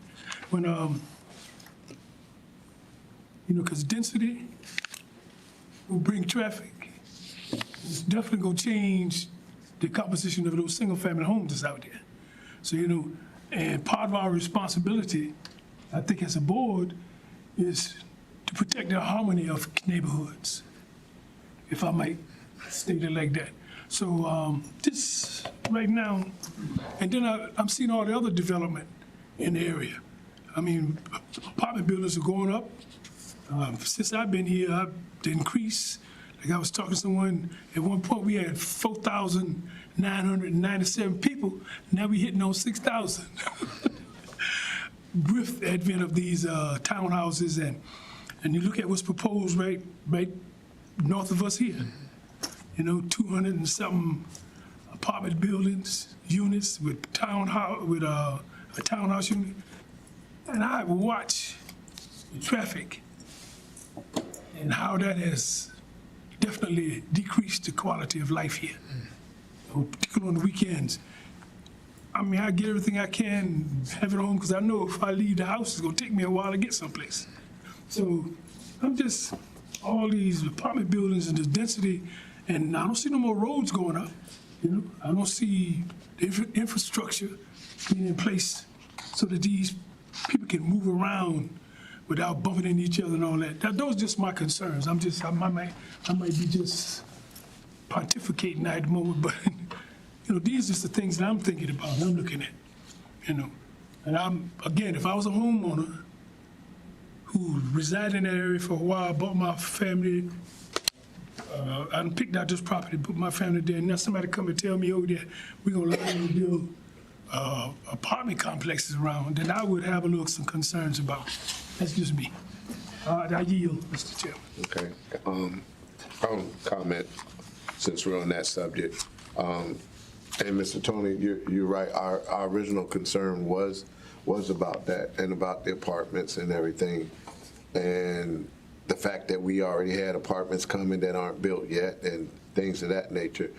When, because density will bring traffic. It's definitely gonna change the composition of those single-family homes that's out there. So, and part of our responsibility, I think as a board, is to protect the harmony of neighborhoods, if I might state it like that. So this right now, and then I'm seeing all the other development in the area. I mean, apartment buildings are going up. Since I've been here, the increase, like I was talking to someone, at one point we had 4,997 people. Now we're hitting on 6,000. With the advent of these townhouses and you look at what's proposed right north of us here, 200 and something apartment buildings, units with a townhouse unit. And I watch the traffic and how that has definitely decreased the quality of life here, particularly on the weekends. I mean, I get everything I can, have it home, because I know if I leave the house, it's gonna take me a while to get someplace. So I'm just, all these apartment buildings and the density, and I don't see no more roads going up, I don't see the infrastructure being in place so that these people can move around without bumping into each other and all that. Those are just my concerns. I might be just pontificating at the moment, but these are just the things that I'm thinking about and I'm looking at, And again, if I was a homeowner who resided in that area for a while, bought my family, I picked out this property, put my family there, and now somebody come and tell me, oh, yeah, we're gonna let them build apartment complexes around, then I would have some concerns about it. That's just me. I yield, Mr. Chairman. Okay. I'll comment since we're on that subject. And Mr. Tony, you're right. Our original concern was about that and about the apartments and everything. And the fact that we already had apartments coming that aren't built yet and things of that nature,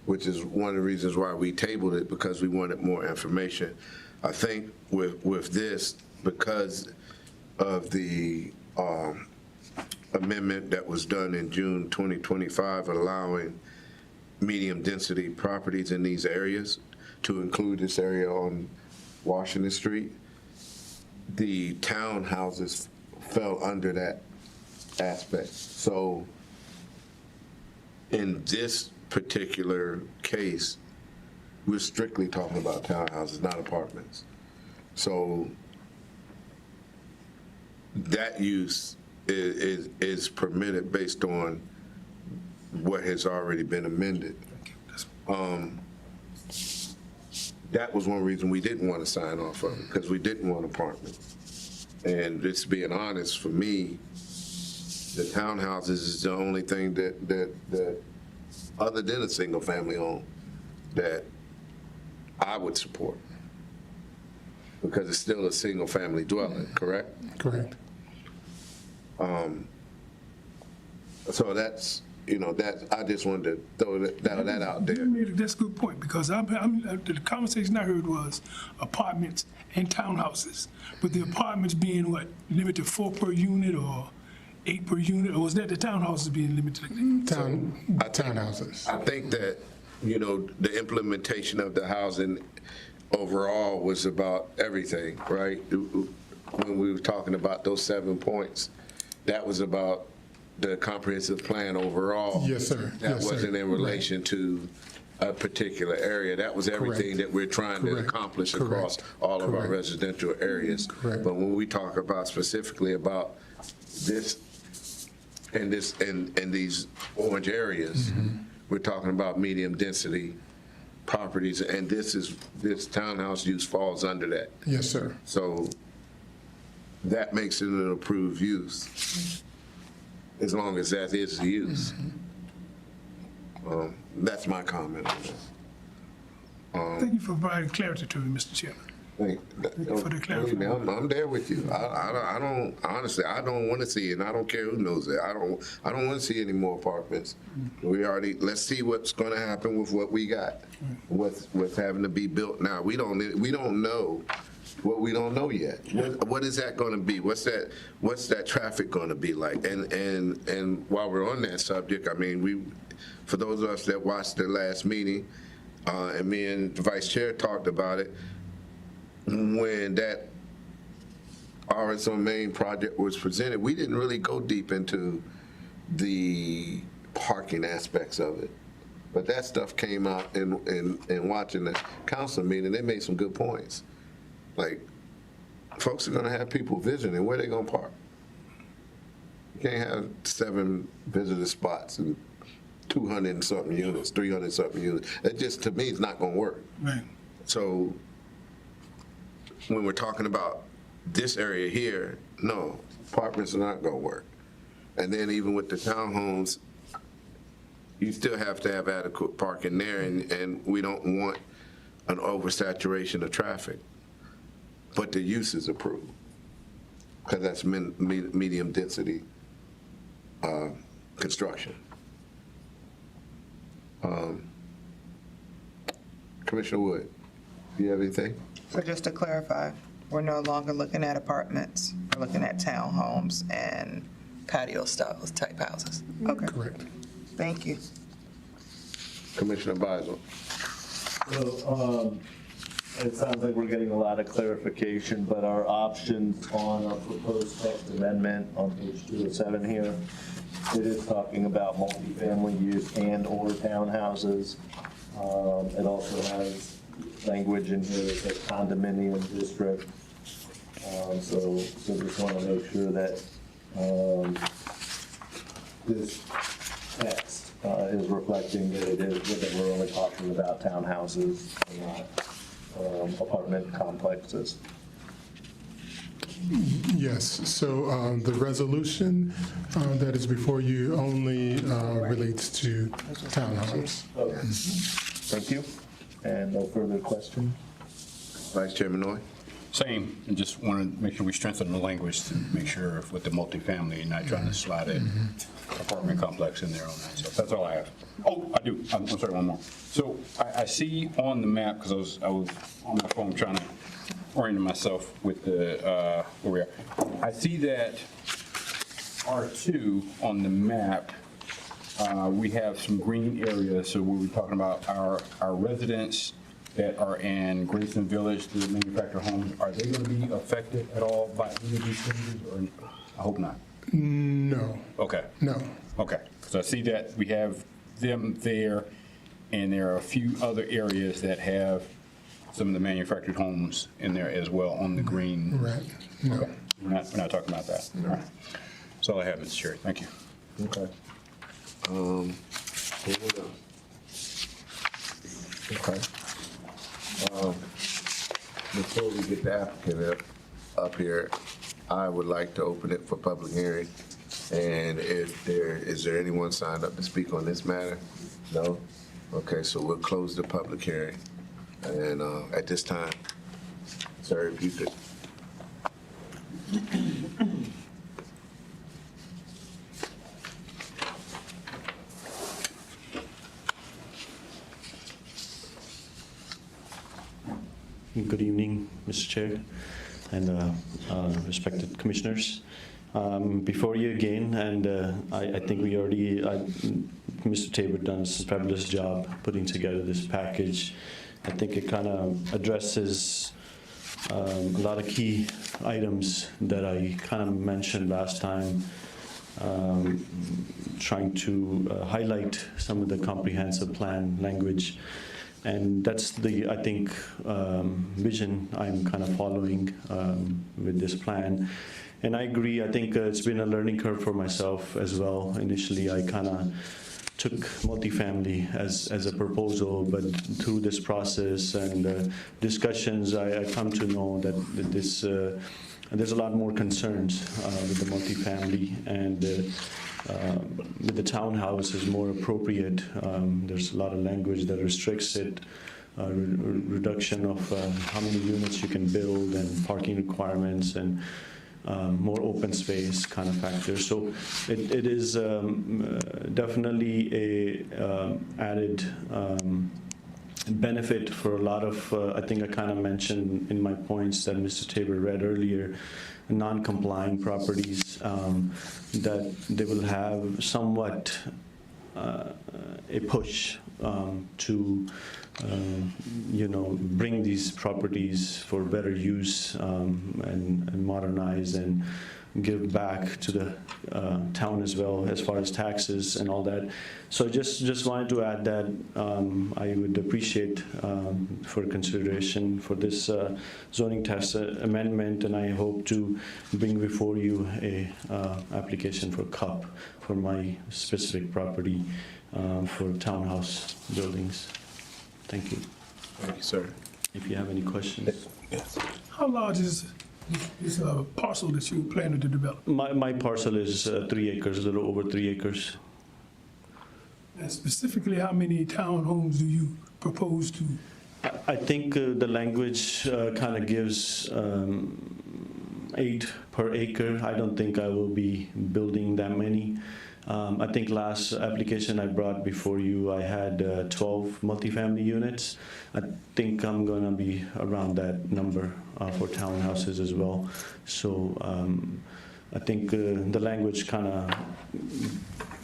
which is one of the reasons why we tabled it, because we wanted more information. I think with this, because of the amendment that was done in June 2025, allowing medium density properties in these areas to include this area on Washington Street, the townhouses fell under that aspect. So in this particular case, we're strictly talking about townhouses, not apartments. So that use is permitted based on what has already been amended. That was one reason we didn't want to sign off on it, because we didn't want apartments. And just being honest, for me, the townhouses is the only thing that other than a single family home, that I would support. Because it's still a single family dwelling, correct? Correct. So that's, I just wanted to throw that out there. That's a good point, because the conversation I heard was apartments and townhouses, but the apartments being what, limited to 4 per unit or 8 per unit, or was that the townhouses being limited? Townhouses. I think that, the implementation of the housing overall was about everything, right? When we were talking about those 7 points, that was about the comprehensive plan overall. Yes, sir. That Yes, sir. wasn't in relation to a particular area. That was everything Correct. that we're trying to Correct. accomplish Correct. across all of our Correct. residential areas. Correct. But when we talk about specifically about this and these orange areas, we're talking about medium density properties, and this townhouse use falls under that. Yes, sir. So that makes it an approved use, as long as that is the use. That's my comment on that. Thank you for providing clarity to me, Mr. Chairman. Thank you for the clarification. I'm there with you. I don't, honestly, I don't want to see it, and I don't care who knows it. I don't want to see any more apartments. Let's see what's going to happen with what we got, what's having to be built now. We don't know what we don't know yet. What is that gonna be? What's that traffic gonna be like? And while we're on that subject, I mean, for those of us that watched the last meeting, and me and the vice chair talked about it, when that RSO main project was presented, we didn't really go deep into the parking aspects of it. But that stuff came out in watching the council meeting, they made some good points. Like, folks are gonna have people visiting, where they gonna park? You can't have 7 visitor spots and 200 and something units, 300 and something units. That just, to me, is not gonna work. Right. So when we're talking about this area here, no, apartments are not gonna work. And then even with the townhomes, you still have to have adequate parking there, and we don't want an oversaturation of traffic. But the use is approved, because that's medium density construction. Commissioner Wood, do you have anything? So just to clarify, we're no longer looking at apartments, we're looking at townhomes and patio styles type houses. Okay, Correct. thank you. Commissioner Beisel? So, it sounds like we're getting a lot of clarification, but our options on our proposed text amendment on page 207 here, it is talking about multifamily use and/or townhouses. It also has language in here that says condominium district. So just want to make sure that this text is reflecting that it is, that we're only talking about townhouses and not apartment complexes. Yes, so the resolution that is before you only relates to townhomes. Okay. Thank you. And no further questions? Vice Chairman Noy? Same, and just want to make sure we strengthen the language to make sure with the multifamily, you're not trying to slide an apartment complex in there on that. So that's all I have. Oh, I do. I'm sorry, one more. So I see on the map, because I was on my phone trying to orient myself with the, where we are. I see that R2 on the map, we have some green areas. So we were talking about our residents that are in Grayson Village, the manufactured homes, are they going to be affected at all by any of these changes, or I hope not? No, Okay, no. okay. So I see that we have them there, and there are a few other areas that have some of the manufactured homes in there as well on the green. Right, no. Okay, we're not talking about that. All right. That's all I have, Mr. Chair. Thank you. Okay. Hold on. Okay. Before we get the applicant up here, I would like to open it for public hearing. And is there anyone signed up to speak on this matter? No? Okay, so we'll close the public hearing. And at this time, sir, if you could. Good evening, Mr. Chair and respected commissioners. Before you again, and I think we already, Mr. Tabor done a fabulous job putting together this package. I think it kind of addresses a lot of key items that I kind of mentioned last time, trying to highlight some of the comprehensive plan language. And that's the, I think, vision I'm kind of following with this plan. And I agree, I think it's been a learning curve for myself as well. Initially, I kind of took multifamily as a proposal, but through this process and discussions, I come to know that this, there's a lot more concerns with the multifamily, and with the townhouse is more appropriate. There's a lot of language that restricts it, reduction of how many units you can build and parking requirements and more open space kind of factors. So it is definitely a added benefit for a lot of, I think I kind of mentioned in my points that Mr. Tabor read earlier, non-complying properties, that they will have somewhat a push to, bring these properties for better use and modernize and give back to the town as well as far as taxes and all that. So just wanted to add that I would appreciate for consideration for this zoning text amendment, and I hope to bring before you a application for CUP for my specific property for townhouse buildings. Thank you. Thank you, sir. If you have any questions. Yes. How large is this parcel that you planning to develop? My parcel is 3 acres, a little over 3 acres. And specifically, how many townhomes do you propose to? I think the language kind of gives 8 per acre. I don't think I will be building that many. I think last application I brought before you, I had 12 multifamily units. I think I'm going to be around that number for townhouses as well. So I think the language kind of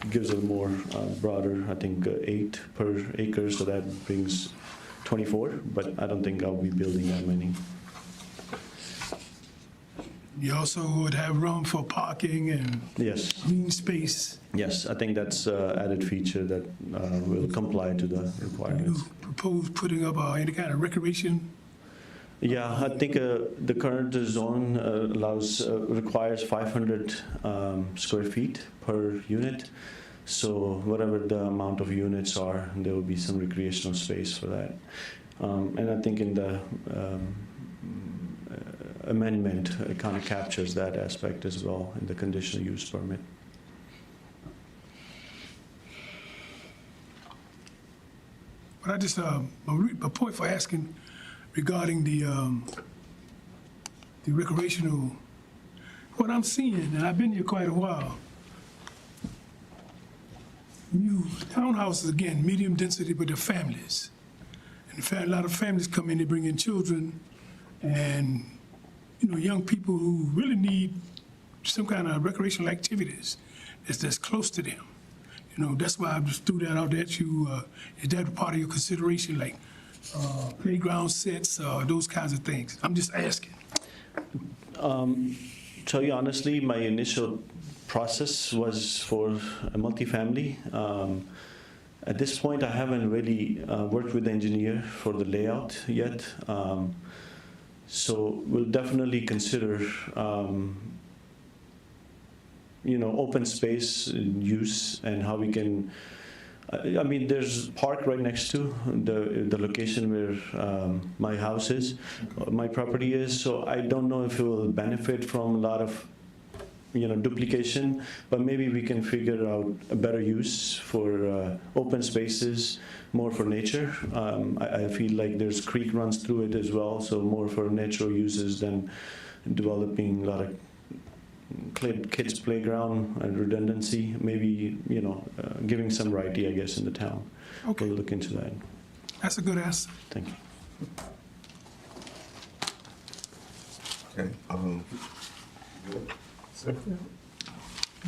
gives it more broader. I think 8 per acre, so that brings 24, but I don't think I'll be building that many. You also would have room for parking and Yes. green space. Yes, I think that's an added feature that will comply to the You requirements. propose putting up any kind of recreation? Yeah, I think the current zone requires 500 square feet per unit. So whatever the amount of units are, there will be some recreational space for that. And I think in the amendment, it kind of captures that aspect as well in the conditional use permit. But I just, a point for asking regarding the recreational, what I'm seeing, and I've been here quite a while, new townhouses, again, medium density, but they're families. And a lot of families come in, they bring in children and, young people who really need some kind of recreational activities that's close to them. That's why I just threw that out there at you. Is that part of your consideration, like playground sets, those kinds of things? I'm just asking. Tell you honestly, my initial process was for a multifamily. At this point, I haven't really worked with the engineer for the layout yet. So we'll definitely consider open space use and how we can, there's park right next to the location where my house is, my property is, so I don't know if it will benefit from a lot of, duplication, but maybe we can figure out a better use for open spaces, more for nature. I feel like there's creek runs through it as well, so more for natural uses than developing a lot of kids playground and redundancy, maybe, giving some variety, I guess, in the town. Okay. We'll look into that. That's a good answer. Thank you. Okay. Sir?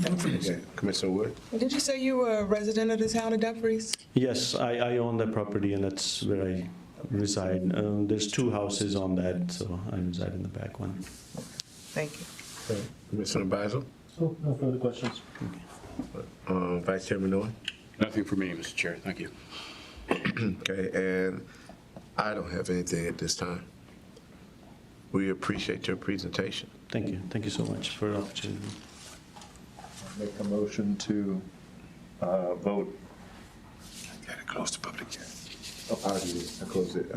Okay, Commissioner Wood? Did you say you were a resident of the town of Dumfries? Yes, I own that property and that's where I reside. There's 2 houses on that, so I reside in the back one. Thank you. Commissioner Basil? Oh, no further questions. Vice Chairman Noy? Nothing for me, Mr. Chair. Thank you. Okay, and I don't have anything at this time. We appreciate your presentation. Thank you. Thank you so much for the opportunity. Make a motion to vote. Got to close the public hearing. I close it.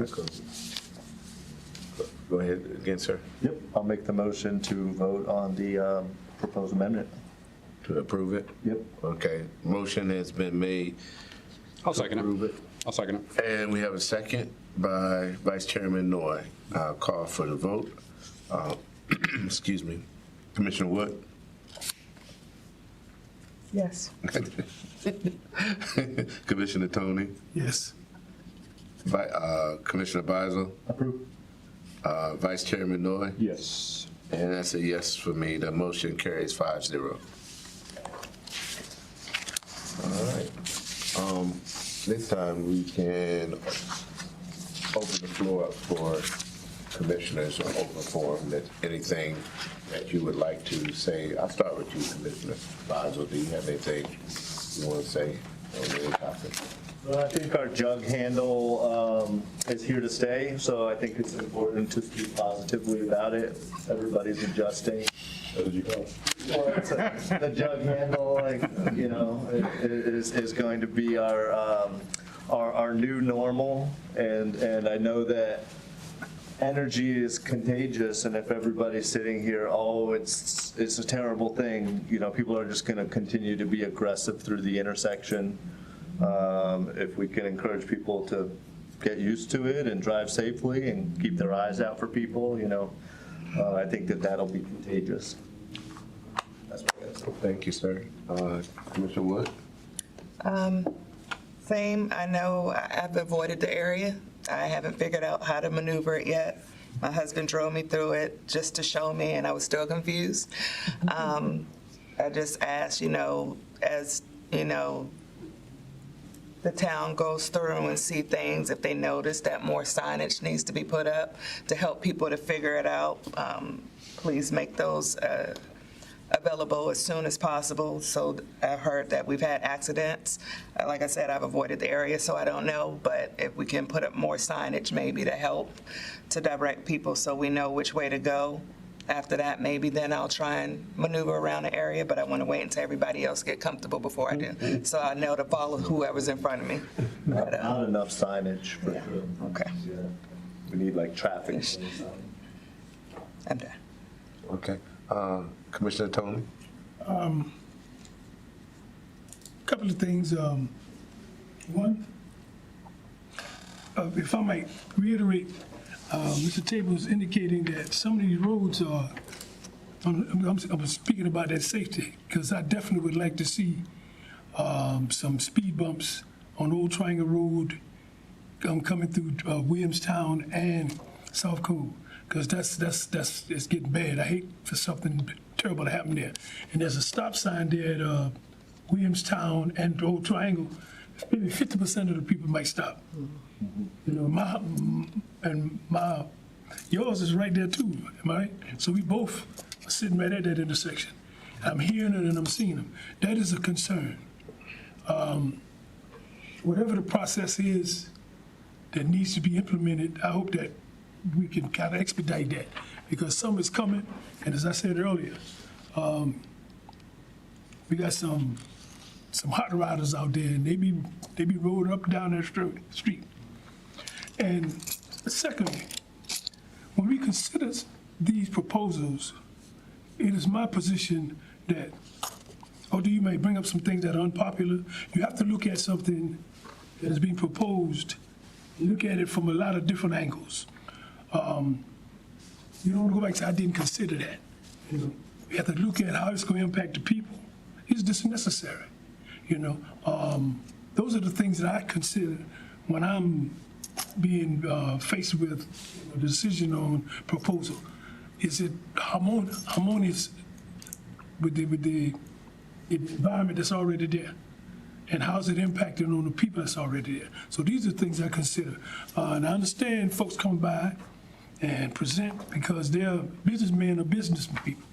Go ahead again, sir. Yep. I'll make the motion to vote on the proposed amendment. To approve it? Yep. Okay, motion has been made. I'll second Approve it. I'll second it. And we have a second by Vice Chairman Noy. I'll call for the vote. Excuse me. Commissioner Wood? Yes. Commissioner Tony? Yes. Commissioner Beisel, Approved. Vice Chairman Noy, Yes. and that's a yes for me. The motion carries 5-0. All right. This time we can open the floor up for commissioners or open forum, that anything that you would like to say. I'll start with you, Commissioner Beisel. Do you have anything you want to say on any topic? Well, I think our jug handle is here to stay, so I think it's important to speak positively about it. Everybody's adjusting. What did you call it? Well, the jug handle, like, you know, is going to be our new normal, and I know that energy is contagious, and if everybody's sitting here, oh, it's a terrible thing, you know, people are just going to continue to be aggressive through the intersection. If we can encourage people to get used to it and drive safely and keep their eyes out for people, you know, I think that that'll be contagious. That's what I got to say. Thank you, sir. Commissioner Wood? Same, I know I've avoided the area. I haven't figured out how to maneuver it yet. My husband drove me through it just to show me, and I was still confused. I just asked, you know, as, you know, the town goes through and see things, if they notice that more signage needs to be put up to help people to figure it out, please make those available as soon as possible. So I've heard that we've had accidents. Like I said, I've avoided the area, so I don't know, but if we can put up more signage maybe to help to direct people so we know which way to go. After that, maybe then I'll try and maneuver around the area, but I want to wait until everybody else get comfortable before I do. So I know to follow whoever's in front of me. But, Not enough signage for yeah, sure. okay. Yeah. We need like traffic. I'm done. Okay. Commissioner Tony? Couple of things. One, if I might reiterate, Mr. Table's indicating that some of these roads are, I'm speaking about that safety, because I definitely would like to see some speed bumps on Old Triangle Road coming through Williamstown and South Cove, because that's it's getting bad. I hate for something terrible to happen there. And there's a stop sign there at Williamstown and Old Triangle. Maybe 50% of the people might stop. You know, yours is right there too, am I right? So we both are sitting right at that intersection. I'm hearing it and I'm seeing them. That is a concern. Whatever the process is that needs to be implemented, I hope that we can kind of expedite that, because summer's coming, and as I said earlier, we got some hot riders out there, and they be rolling up and down that street. And secondly, when we consider these proposals, it is my position that, although you may bring up some things that are unpopular, you have to look at something that is being proposed, look at it from a lot of different angles. You don't want to go back and say, I didn't consider that. You know, we have to look at how it's going to impact the people. Is this necessary? You know, those are the things that I consider when I'm being faced with a decision on proposal. Is it harmonious with the environment that's already there? And how's it impacting on the people that's already there? So these are things I consider. And I understand folks come by and present because they're businessmen or business people.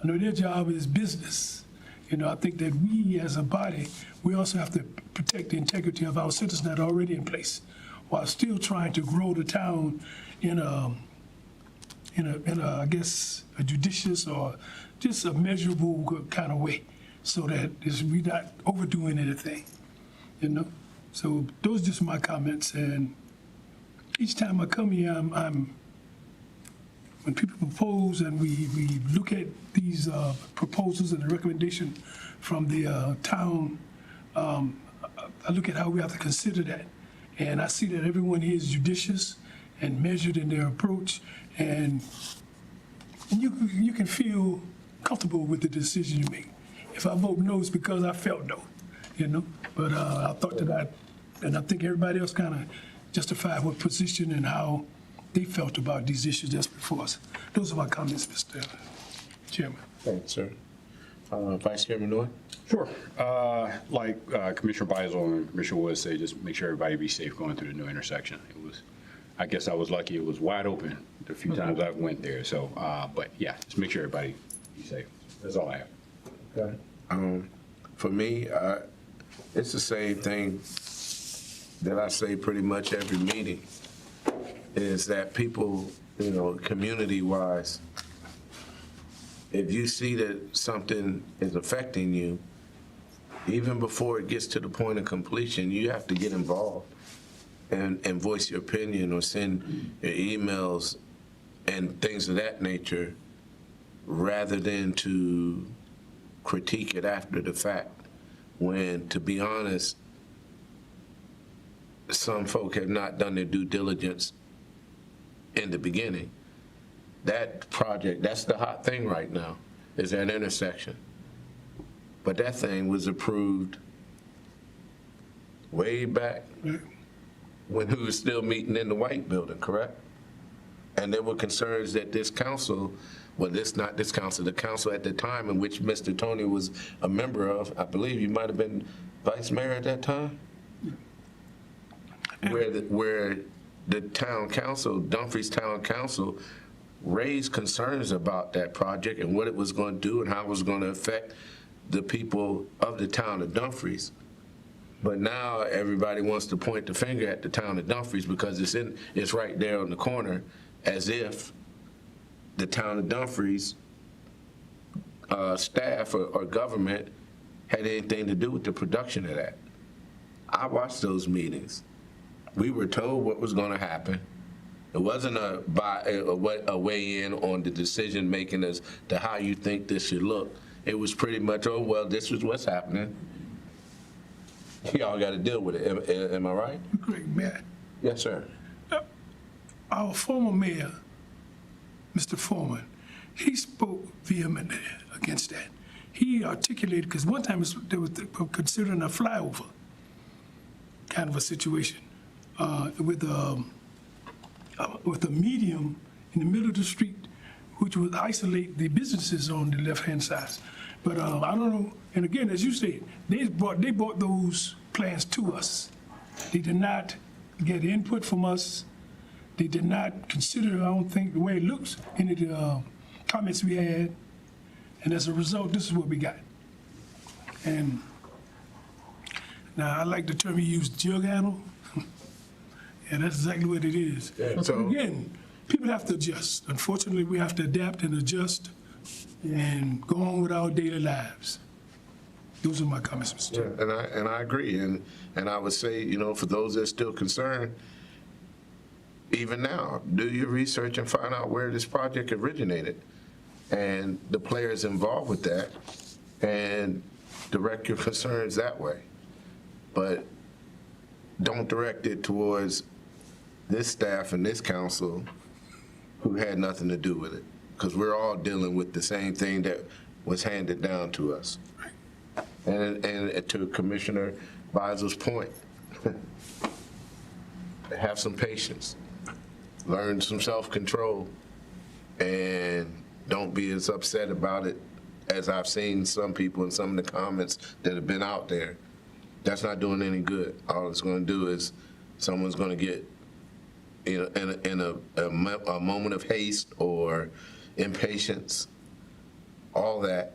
I know their job is business. You know, I think that we as a body, we also have to protect the integrity of our citizens that are already in place, while still trying to grow the town in a I guess, a judicious or just a measurable kind of way, so that we're not overdoing anything, you know? So those are just my comments, and each time I come here, when people propose and we look at these proposals and the recommendation from the town, I look at how we have to consider that. And I see that everyone here is judicious and measured in their approach, and you can feel comfortable with the decision you make. If I vote no, it's because I felt no, you know? But I thought that and I think everybody else kind of justify what position and how they felt about these issues that's before us. Those are my comments, Mr. Chairman. Thanks, sir. Vice Chairman Noy? Sure. Like Commissioner Beisel and Commissioner Woods say, just make sure everybody be safe going through the new intersection. It was, I guess I was lucky it was wide open the few times I went there. So, but yeah, just make sure everybody be safe. That's all I have. Okay. For me, it's the same thing that I say pretty much every meeting, is that people, you know, community-wise, if you see that something is affecting you, even before it gets to the point of completion, you have to get involved and voice your opinion or send your emails and things of that nature, rather than to critique it after the fact, when, to be honest, some folk have not done their due diligence in the beginning. That project, that's the hot thing right now, is that intersection. But that thing was approved way back when we were still meeting in the White Building, correct? And there were concerns that this council, well, not this council, the council at the time in which Mr. Tony was a member of, I believe you might have been vice mayor at that time? Where the town council, Dumfries Town Council, raised concerns about that project and what it was going to do and how it was going to affect the people of the town of Dumfries. But now everybody wants to point the finger at the town of Dumfries because it's right there on the corner, as if the town of Dumfries staff or government had anything to do with the production of that. I watched those meetings. We were told what was going to happen. It wasn't a weigh in on the decision making as to how you think this should look. It was pretty much, oh, well, this is what's happening. Y'all got to deal with it. Am I right? Great, Mayor. Yes, sir. Our former mayor, Mr. Foreman, he spoke vehemently against that. He articulated, because one time they were considering a flyover kind of a situation with a medium in the middle of the street, which would isolate the businesses on the left-hand side. But I don't know, and again, as you said, they brought those plans to us. They did not get input from us. They did not consider, I don't think, the way it looks, any of the comments we had. And as a result, this is what we got. And now, I like the term you used, jug handle. Yeah, that's exactly what it is. Yeah, But so- again, people have to adjust. Unfortunately, we have to adapt and adjust and go on with our daily lives. Those are my comments, Mr. Chairman. And I agree. And I would say, you know, for those that are still concerned, even now, do your research and find out where this project originated and the players involved with that, and direct your concerns that way. But don't direct it towards this staff and this council who had nothing to do with it, because we're all dealing with the same thing that was handed down to us. And to Commissioner Beisel's point, have some patience, learn some self-control, and don't be as upset about it as I've seen some people in some of the comments that have been out there. That's not doing any good. All it's going to do is someone's going to get, you know, in a moment of haste or impatience, all that,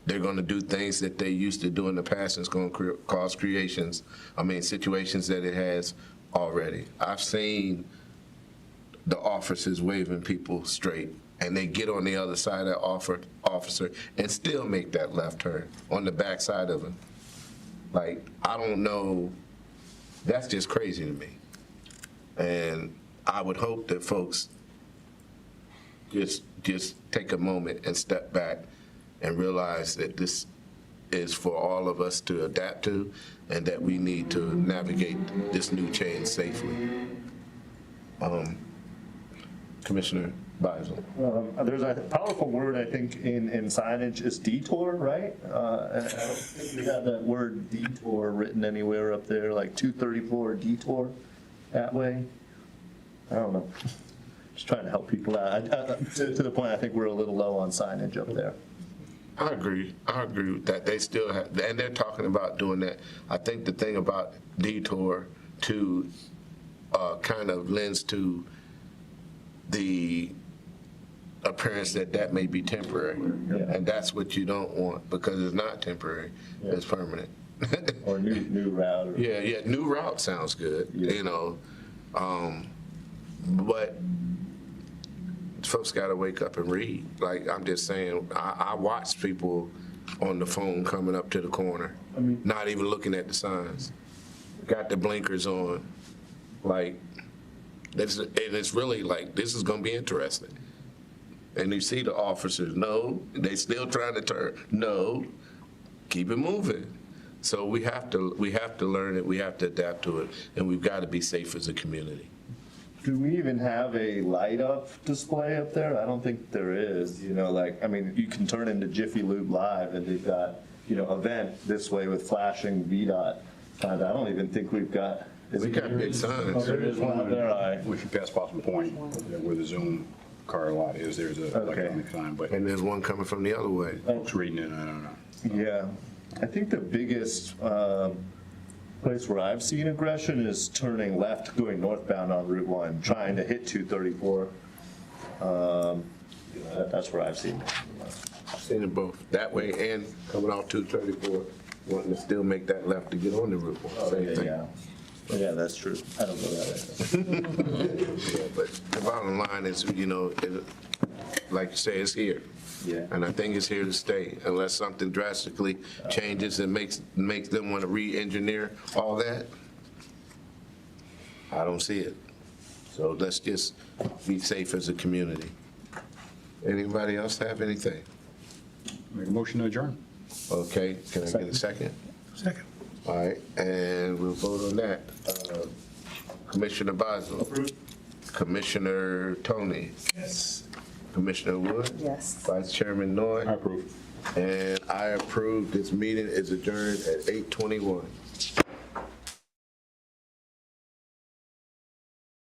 they're going to do things that they used to do in the past, and it's going to cause situations that it has already. I've seen the officers waving people straight, and they get on the other side of that officer and still make that left turn on the back side of him. Like, I don't know, that's just crazy to me. And I would hope that folks just take a moment and step back and realize that this is for all of us to adapt to, and that we need to navigate this new change safely. Commissioner Beisel. There's a powerful word, I think, in signage is detour, right? And I don't think we have that word detour written anywhere up there, like 234 detour. that way. I don't know. Just trying to help people out. To the point, I think we're a little low on signage up there. I agree with that. They still have, and they're talking about doing that. I think the thing about Detour too, kind of lends to the appearance that may be temporary. Yeah. And that's what you don't want, because it's not temporary, it's permanent. Or new route. Or, Yeah, new route sounds good, Yeah. you know, but folks gotta wake up and read. Like, I'm just saying, I watch people on the phone coming up to the corner, not even looking at the signs, got the blinkers on, like, and it's really like, this is gonna be interesting. And you see the officers, no, they still trying to turn, no, keep it moving. So we have to learn it, we have to adapt to it, and we've got to be safe as a community. do we even have a light up display up there? I don't think there is. You know, like, I mean, you can turn into Jiffy Lube Live and they've got, you know, event this way with flashing VDOT. I don't even think we've got. We got big signs. Oh, there is one up there, all right. We should pass Possum Point, where the Zoom car lot is, there's a electronic sign, but And there's one coming from the other way. folks reading it, I don't know. Yeah, I think the biggest place where I've seen aggression is turning left, going northbound on Route 1, trying to hit 234. That's where I've seen it. I've seen it both, that way and coming off 234, wanting to still make that left to get on the Route 1. Same thing. Yeah, that's true. I don't know that. Yeah, but the bottom line is, you know, like you say, it's here. Yeah. And I think it's here to stay, unless something drastically changes and makes them want to re-engineer all that. I don't see it. So let's just be safe as a community. Anybody else have anything? Make a motion to adjourn. Okay, can I get a second? Second. All right, and we'll vote on that. Commissioner Basil. Commissioner Tony. Yes. Commissioner Wood. Yes. Vice Chairman Noy. I approve. And I approve. This meeting is adjourned at 8:21.